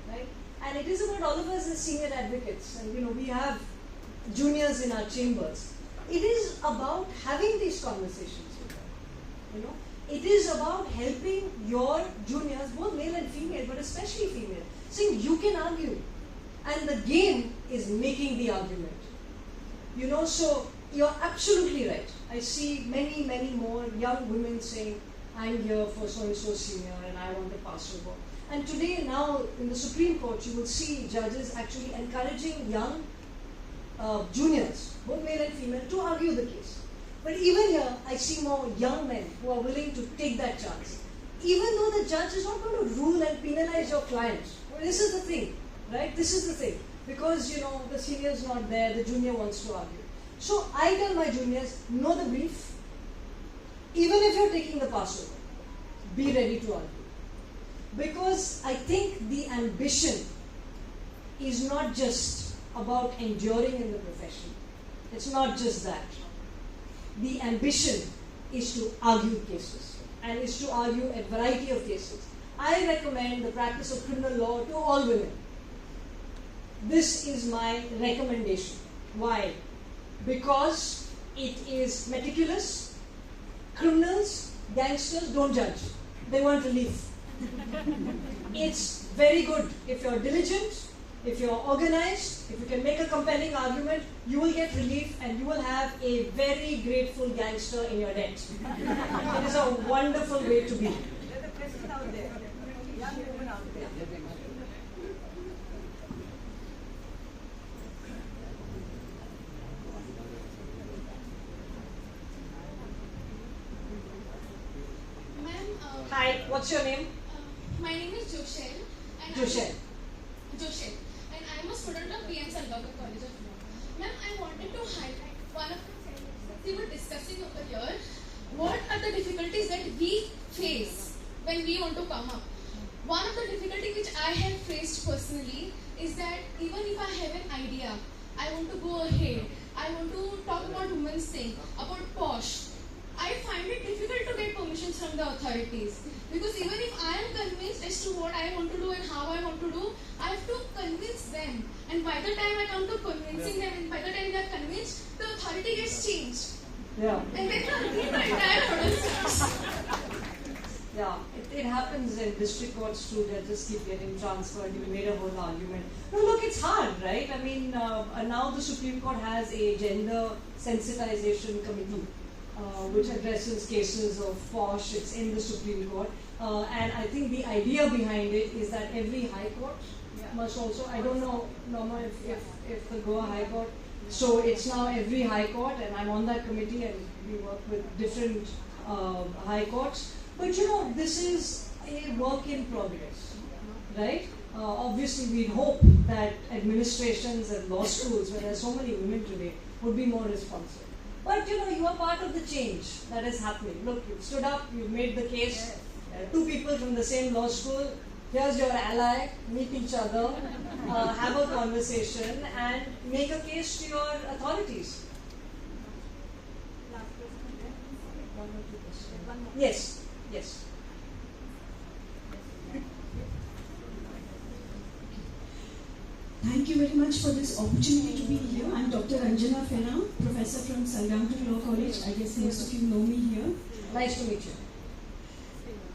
[SPEAKER 13] Right? And it is about all of us as senior advocates. And, we have juniors in our chambers. It is about having these conversations with them. It is about helping your juniors, both male and female, but especially female, saying you can argue. And the game is making the argument. So you're absolutely right. I see many, many more young women saying, I'm here for so-and-so senior and I want to pass over. And today, now, in the Supreme Court, you will see judges actually encouraging young juniors, both male and female, to argue the case. But even here, I see more young men who are willing to take that chance. Even though the judge is not going to rule and penalize your client. Well, this is the thing, right? This is the thing. Because, the senior is not there, the junior wants to argue. So I tell my juniors, know the brief. Even if you're taking the Passover, be ready to argue. Because I think the ambition is not just about enduring in the profession. It's not just that. The ambition is to argue cases, and is to argue a variety of cases. I recommend the practice of criminal law to all women. This is my recommendation. Why? Because it is meticulous. Criminals, gangsters don't judge. They want relief. It's very good if you're diligent, if you're organized, if you can make a compelling argument, you will get relief and you will have a very grateful gangster in your debt. It is a wonderful way to be.
[SPEAKER 4] There's a question out there. Young woman out there.
[SPEAKER 13] Hi, what's your name?
[SPEAKER 16] My name is Joshel.
[SPEAKER 13] Joshel.
[SPEAKER 16] Joshel. And I am a student of PM Salvakar College of Law. Ma'am, I wanted to highlight one of the things that we were discussing over here. What are the difficulties that we face when we want to come up? One of the difficulties which I have faced personally is that even if I have an idea, I want to go ahead, I want to talk about women's thing, about POSH, I find it difficult to get permissions from the authorities, because even if I am convinced as to what I want to do and how I want to do, I have to convince them, and by the time I come to convincing them and by the time they are convinced, the authority gets changed.
[SPEAKER 13] Yeah.
[SPEAKER 16] And then the entire process.
[SPEAKER 13] Yeah, it happens in district courts too. They just keep getting transferred. You made a whole argument. No, look, it's hard, right? I mean, now the Supreme Court has a gender sensitization committee, which addresses cases of POSH. It's in the Supreme Court. And I think the idea behind it is that every High Court must also, I don't know, Norma, if the Goa High Court, so it's now every High Court, and I'm on that committee, and we work with different High Courts. But you know, this is a work in progress, right? Obviously, we hope that administrations and law schools, where there are so many women today, would be more responsive. But you know, you are part of the change that is happening. Look, you've stood up, you've made the case. Two people from the same law school. Here's your ally. Meet each other, have a conversation, and make a case to your authorities. Yes. Yes.
[SPEAKER 17] Thank you very much for this opportunity to be here. I'm Dr. Anjana Fena, professor from Salgampur Law College. I guess most of you know me here.
[SPEAKER 13] Nice to meet you.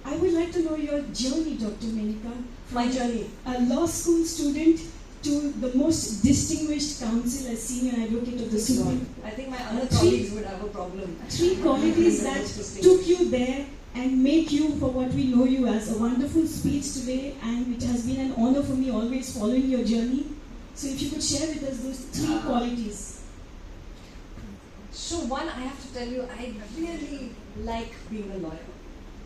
[SPEAKER 17] I would like to know your journey, Dr. Menika.
[SPEAKER 13] My journey.
[SPEAKER 17] A law school student to the most distinguished counsel as senior advocate of the Supreme.
[SPEAKER 13] I think my other colleagues would have a problem.
[SPEAKER 17] Three qualities that took you there and make you for what we know you as. A wonderful speech today, and it has been an honor for me always following your journey. So if you could share with us those three qualities.
[SPEAKER 13] So one, I have to tell you, I really like being a lawyer.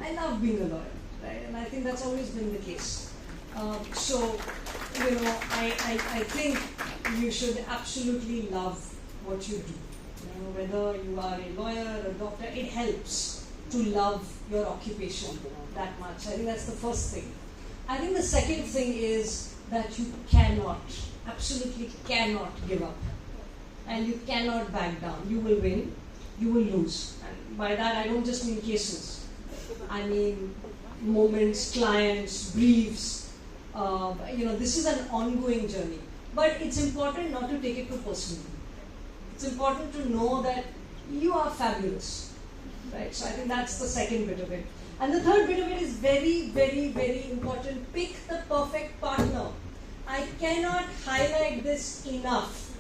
[SPEAKER 13] I love being a lawyer, right? And I think that's always been the case. So, you know, I think you should absolutely love what you do. You know, whether you are a lawyer or a doctor, it helps to love your occupation that much. I think that's the first thing. I think the second thing is that you cannot, absolutely cannot give up. And you cannot back down. You will win, you will lose. And by that I don't just mean cases. I mean moments, clients, briefs. You know, this is an ongoing journey. But it's important not to take it too personally. It's important to know that you are fabulous. Right? So I think that's the second bit of it. And the third bit of it is very, very, very important. Pick the perfect partner. I cannot highlight this enough.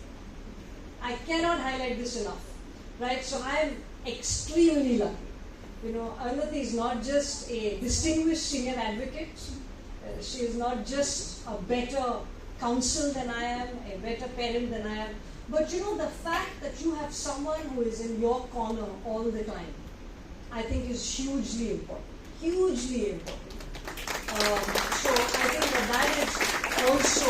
[SPEAKER 13] I cannot highlight this enough. Right? So I am extremely lucky. You know, Arunati is not just a distinguished senior advocate. She is not just a better counsel than I am, a better parent than I am. But you know, the fact that you have someone who is in your corner all the time, I think is hugely important. Hugely important. So I think that is also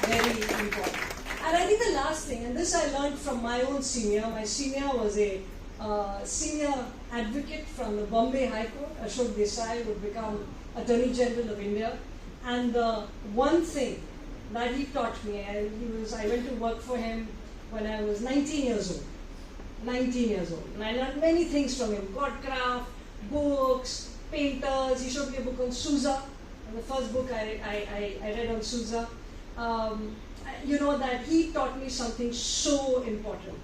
[SPEAKER 13] very important. And I think the last thing, and this I learned from my own senior. My senior was a senior advocate from the Bombay High Court. Ashok Desai would become Attorney General of India. And the one thing that he taught me, I went to work for him when I was 19 years old. 19 years old. And I learned many things from him. Godcraft, books, painters. He showed me a book on Sousa. And the first book I read on Sousa, you know, that he taught me something so important.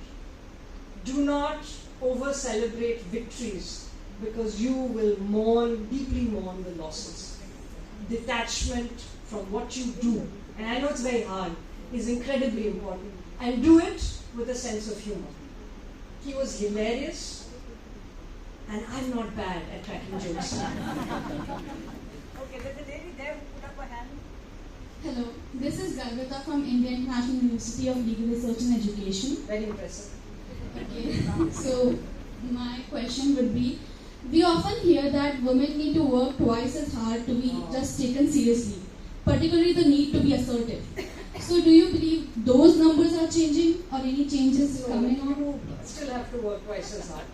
[SPEAKER 13] Do not over-celebrate victories, because you will deeply mourn the losses. Detachment from what you do, and I know it's very hard, is incredibly important. And do it with a sense of humor. He was hilarious, and I'm not bad at cracking jokes.
[SPEAKER 4] Okay, there's a lady there who put up a hand.
[SPEAKER 18] Hello, this is Garvita from Indian National University of Legal Research and Education.
[SPEAKER 13] Very impressive.
[SPEAKER 18] Okay, so my question would be, we often hear that women need to work twice as hard to be just taken seriously, particularly the need to be assertive. So do you believe those numbers are changing, or any changes coming on?
[SPEAKER 13] You still have to work twice as hard.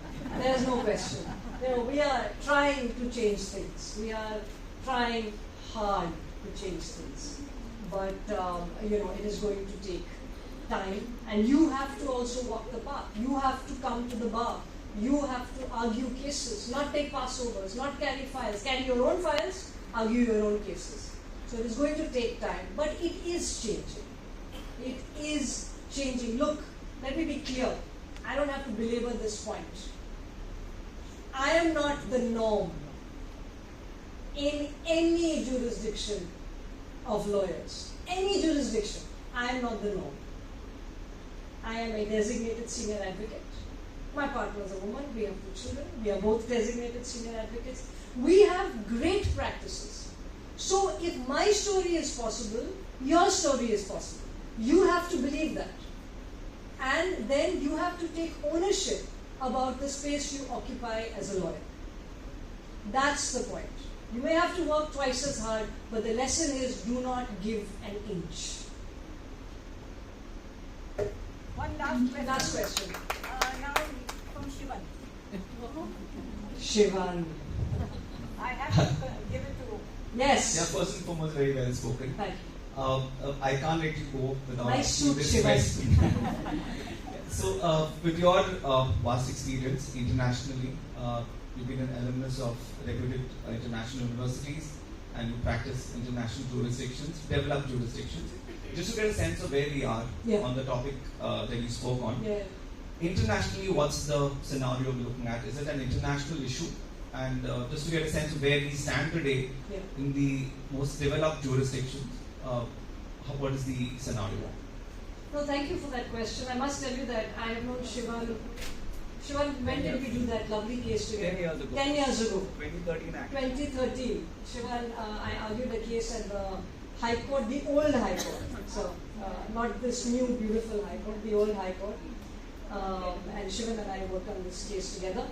[SPEAKER 13] There's no question. You know, we are trying to change things. We are trying hard to change things. But, you know, it is going to take time. And you have to also walk the path. You have to come to the bar. You have to argue cases, not take passovers, not carry files. Carry your own files, argue your own cases. So it is going to take time. But it is changing. It is changing. Look, let me be clear. I don't have to belabor this point. I am not the norm in any jurisdiction of lawyers. Any jurisdiction, I am not the norm. I am a designated senior advocate. My partner is a woman. We have 2 children. We are both designated senior advocates. We have great practices. So if my story is possible, your story is possible. You have to believe that. And then you have to take ownership about the space you occupy as a lawyer. That's the point. You may have to work twice as hard, but the lesson is, do not give an inch.
[SPEAKER 4] One last question.
[SPEAKER 13] Last question.
[SPEAKER 4] Now from Shivan.
[SPEAKER 13] Shivan.
[SPEAKER 4] I have to give it to.
[SPEAKER 13] Yes.
[SPEAKER 19] Yeah, first and foremost, very well spoken.
[SPEAKER 13] Thank you.
[SPEAKER 19] I can't let you go without
[SPEAKER 13] Nice suit,
[SPEAKER 19] this
[SPEAKER 13] Shivan.
[SPEAKER 19] question. So, with your vast experience internationally, you've been an alumnus of reputed international universities, and you practice international jurisdictions, developed jurisdictions. Just to get a sense of where we are on the topic that you spoke on.
[SPEAKER 13] Yeah.
[SPEAKER 19] Internationally, what's the scenario we're looking at? Is it an international issue? And just to get a sense of where we stand today in the most developed jurisdictions, what is the scenario?
[SPEAKER 13] No, thank you for that question. I must tell you that I have known Shivan. Shivan, when did we do that lovely case together?
[SPEAKER 19] 10 years ago.
[SPEAKER 13] 10 years ago.
[SPEAKER 19] 2013 actually.
[SPEAKER 13] 2013. Shivan, I argued a case at the High Court, the old High Court. So, not this new beautiful High Court, the old High Court. And Shivan and I worked on this case together.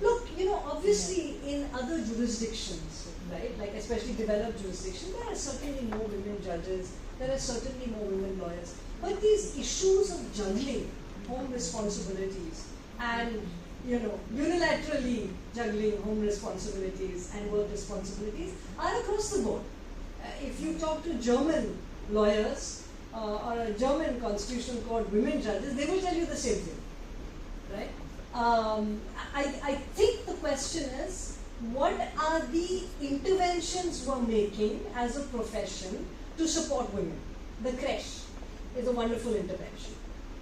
[SPEAKER 13] Look, you know, obviously in other jurisdictions, right, like especially developed jurisdictions, there are certainly more women judges, there are certainly more women lawyers. But these issues of juggling home responsibilities and, you know, unilaterally juggling home responsibilities and work responsibilities are across the board. If you talk to German lawyers or a German constitutional court women judges, they will tell you the same thing, right? I think the question is, what are the interventions we're making as a profession to support women? The creche is a wonderful intervention.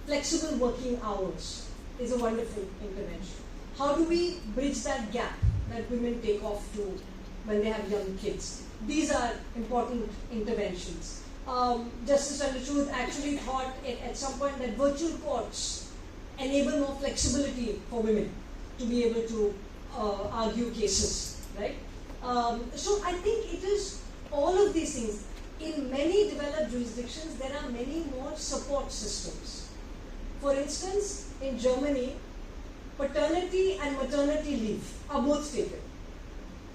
[SPEAKER 13] Flexible working hours is a wonderful intervention. How do we bridge that gap that women take off to when they have young kids? These are important interventions. Justice Chandrachud actually thought at some point that virtual courts enable more flexibility for women to be able to argue cases, right? So I think it is all of these things. In many developed jurisdictions, there are many more support systems. For instance, in Germany, paternity and maternity leave are both taken.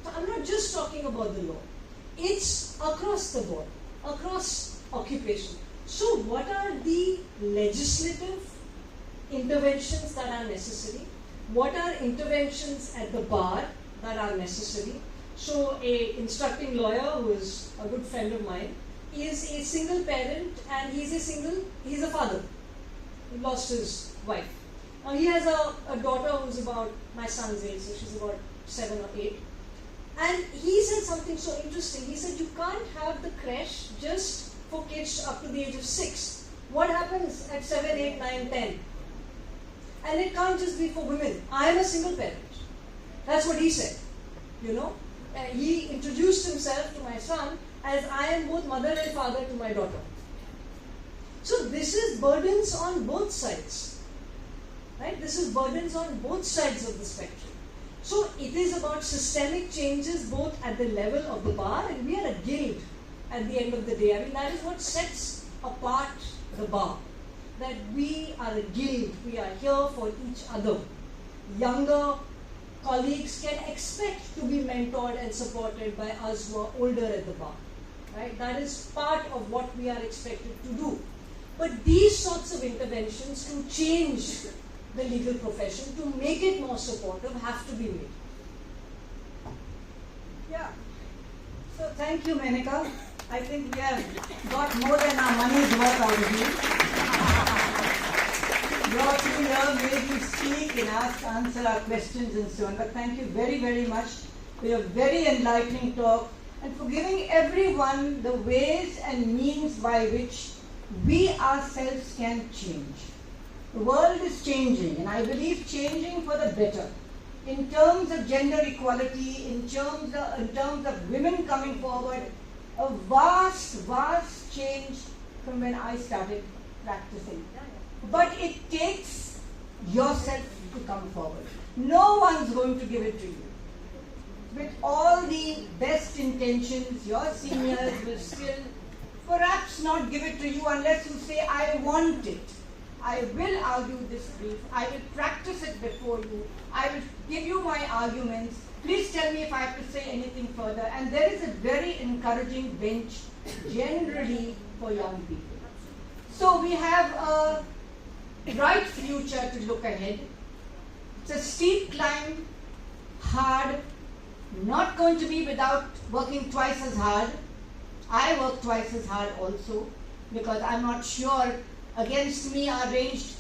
[SPEAKER 13] So I'm not just talking about the law. It's across the board, across occupation. So what are the legislative interventions that are necessary? What are interventions at the bar that are necessary? So a instructing lawyer who is a good friend of mine is a single parent, and he's a father. He lost his wife. Now he has a daughter who's about my son's age, so she's about 7 or 8. And he said something so interesting. He said, you can't have the creche just for kids up to the age of 6. What happens at 7, 8, 9, 10? And it can't just be for women. I am a single parent. That's what he said. You know, he introduced himself to my son as I am both mother and father to my daughter. So this is burdens on both sides. Right? This is burdens on both sides of the spectrum. So it is about systemic changes both at the level of the bar, and we are a guild at the end of the day. I mean, that is what sets apart the bar. That we are a guild, we are here for each other. Younger colleagues can expect to be mentored and supported by us who are older at the bar. Right? That is part of what we are expected to do. But these sorts of interventions to change the legal profession, to make it more supportive, have to be made.
[SPEAKER 1] Yeah. So thank you, Menaka. I think we have got more than our money's worth out of you. Brought you here, made you speak and answer our questions and so on. But thank you very, very much for your very enlightening talk and for giving everyone the ways and means by which we ourselves can change. The world is changing, and I believe changing for the better. In terms of gender equality, in terms of women coming forward, a vast, vast change from when I started practicing. But it takes yourself to come forward. No one's going to give it to you. With all the best intentions, your seniors will still perhaps not give it to you unless you say, I want it. I will argue this brief. I will practice it before you. I will give you my arguments. Please tell me if I have to say anything further. And there is a very encouraging bench generally for young people. So we have a bright future to look ahead. It's a steep climb, hard, not going to be without working twice as hard. I work twice as hard also because I'm not sure. Against me are ranged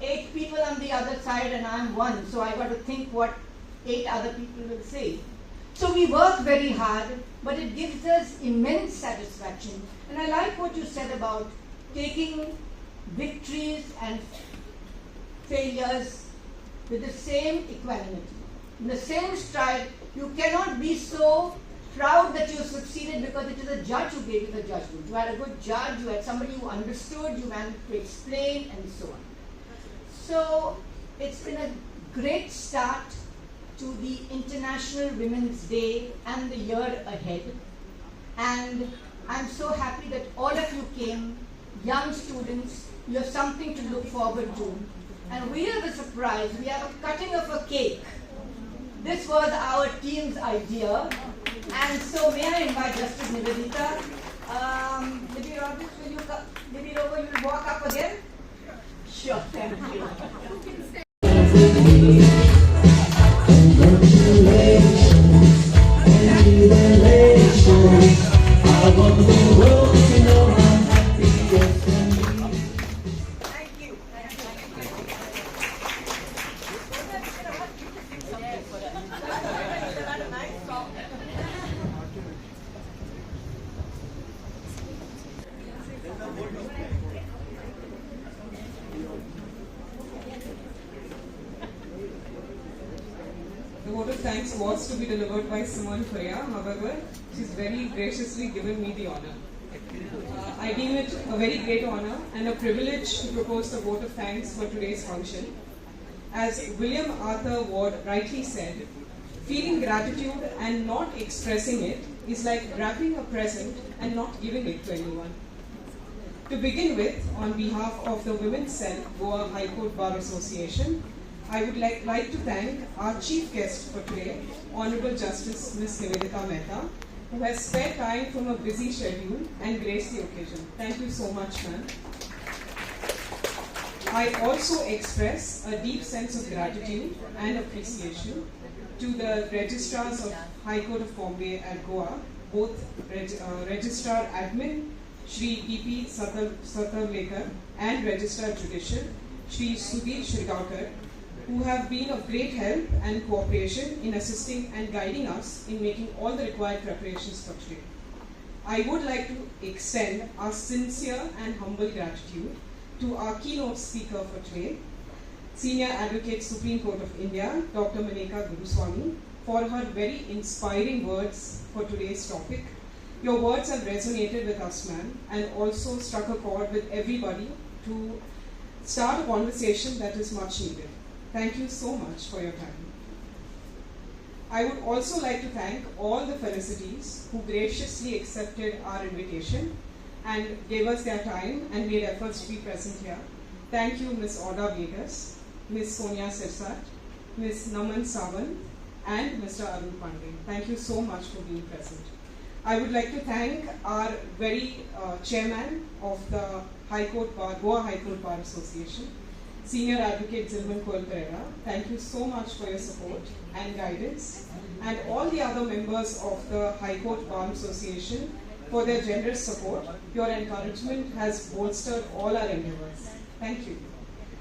[SPEAKER 1] 8 people on the other side and I'm one. So I got to think what 8 other people will say. So we work very hard, but it gives us immense satisfaction. And I like what you said about taking victories and failures with the same equanimity. In the same stride, you cannot be so proud that you succeeded because it is a judge who gave you the judgment. You had a good judge, you had somebody who understood, you managed to explain, and so on. So it's been a great start to the International Women's Day and the year ahead. And I'm so happy that all of you came, young students. You have something to look forward to. And we have a surprise. We have a cutting of a cake. This was our team's idea. And so may I invite Justice Nivedita. Libby Roberts, will you come? Libby Rover, you will walk up again? Sure, thank you. I want the world to know I'm happy. Thank you.
[SPEAKER 20] The vote of thanks was to be delivered by Simone Correa. However, she's very graciously given me the honor. I deem it a very great honor and a privilege to propose the vote of thanks for today's function. As William Arthur Ward rightly said, feeling gratitude and not expressing it is like wrapping a present and not giving it to anyone. To begin with, on behalf of the Women's Cell, Goa High Court Bar Association, I would like to thank our chief guest for today, Honorable Justice Ms. Nivedita Mehta, who has spared time from a busy schedule and graced the occasion. Thank you so much, ma'am. I also express a deep sense of gratitude and appreciation to the registrars of High Court of Bombay at Goa, both Registrar Admin Shri P.P. Satarlekar and Registrar Judicial Shri Sudhir Shirgaonkar, who have been of great help and cooperation in assisting and guiding us in making all the required preparations for today. I would like to extend our sincere and humble gratitude to our keynote speaker for today, Senior Advocate Supreme Court of India, Dr. Maneka Guruswamy, for her very inspiring words for today's topic. Your words have resonated with us, ma'am, and also struck a chord with everybody to start a conversation that is much needed. Thank you so much for your time. I would also like to thank all the felicities who graciously accepted our invitation and gave us their time and made efforts to be present here. Thank you, Ms. Oda Vegas, Ms. Sonia Sirsat, Ms. Naman Sawan, and Mr. Arun Pandey. Thank you so much for being present. I would like to thank our very chairman of the High Court Bar, Goa High Court Bar Association, Senior Advocate Zilman Koel Pereira. Thank you so much for your support and guidance, and all the other members of the High Court Bar Association for their generous support. Your encouragement has bolstered all our endeavors. Thank you.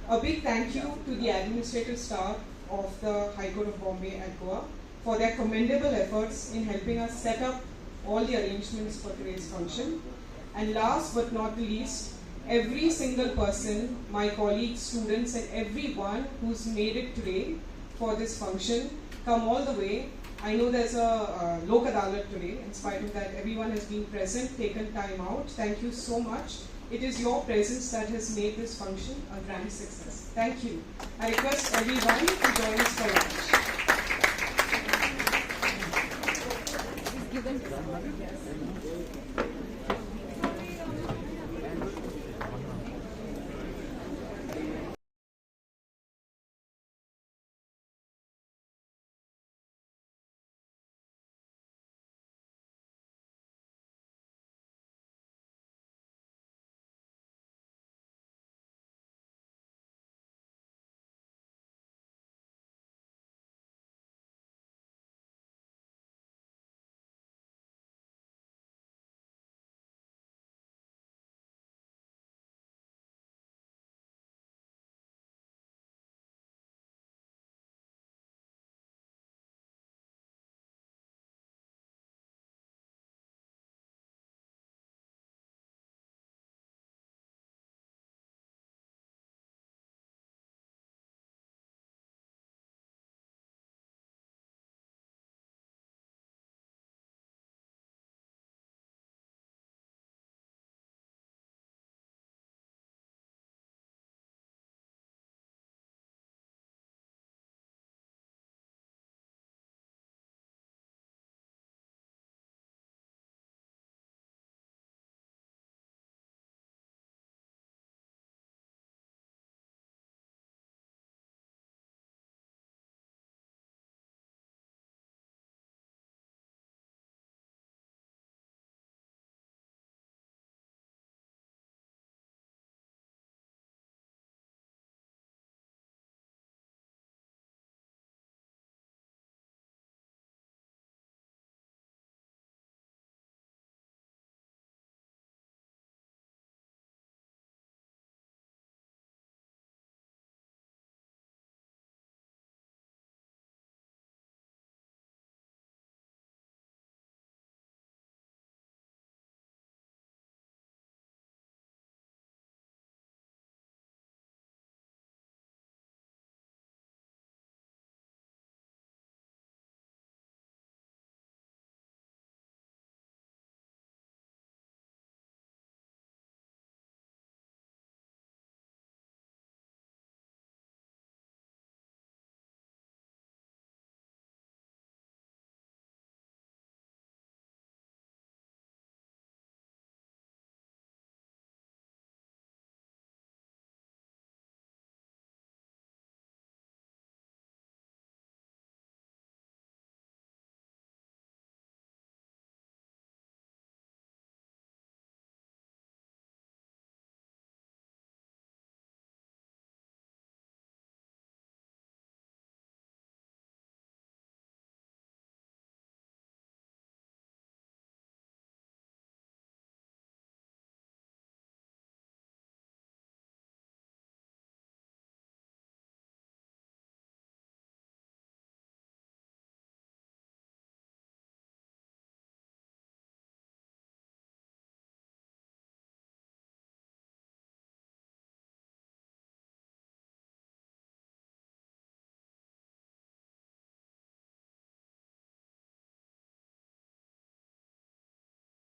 [SPEAKER 20] A big thank you to the administrative staff of the High Court of Bombay at Goa for their commendable efforts in helping us set up all the arrangements for today's function. And last but not the least, every single person, my colleagues, students, and everyone who's made it today for this function, come all the way. I know there's a Lok Adalat today. In spite of that, everyone has been present, taken time out. Thank you so much. It is your presence that has made this function a grand success. Thank you. I request everyone to join us for lunch.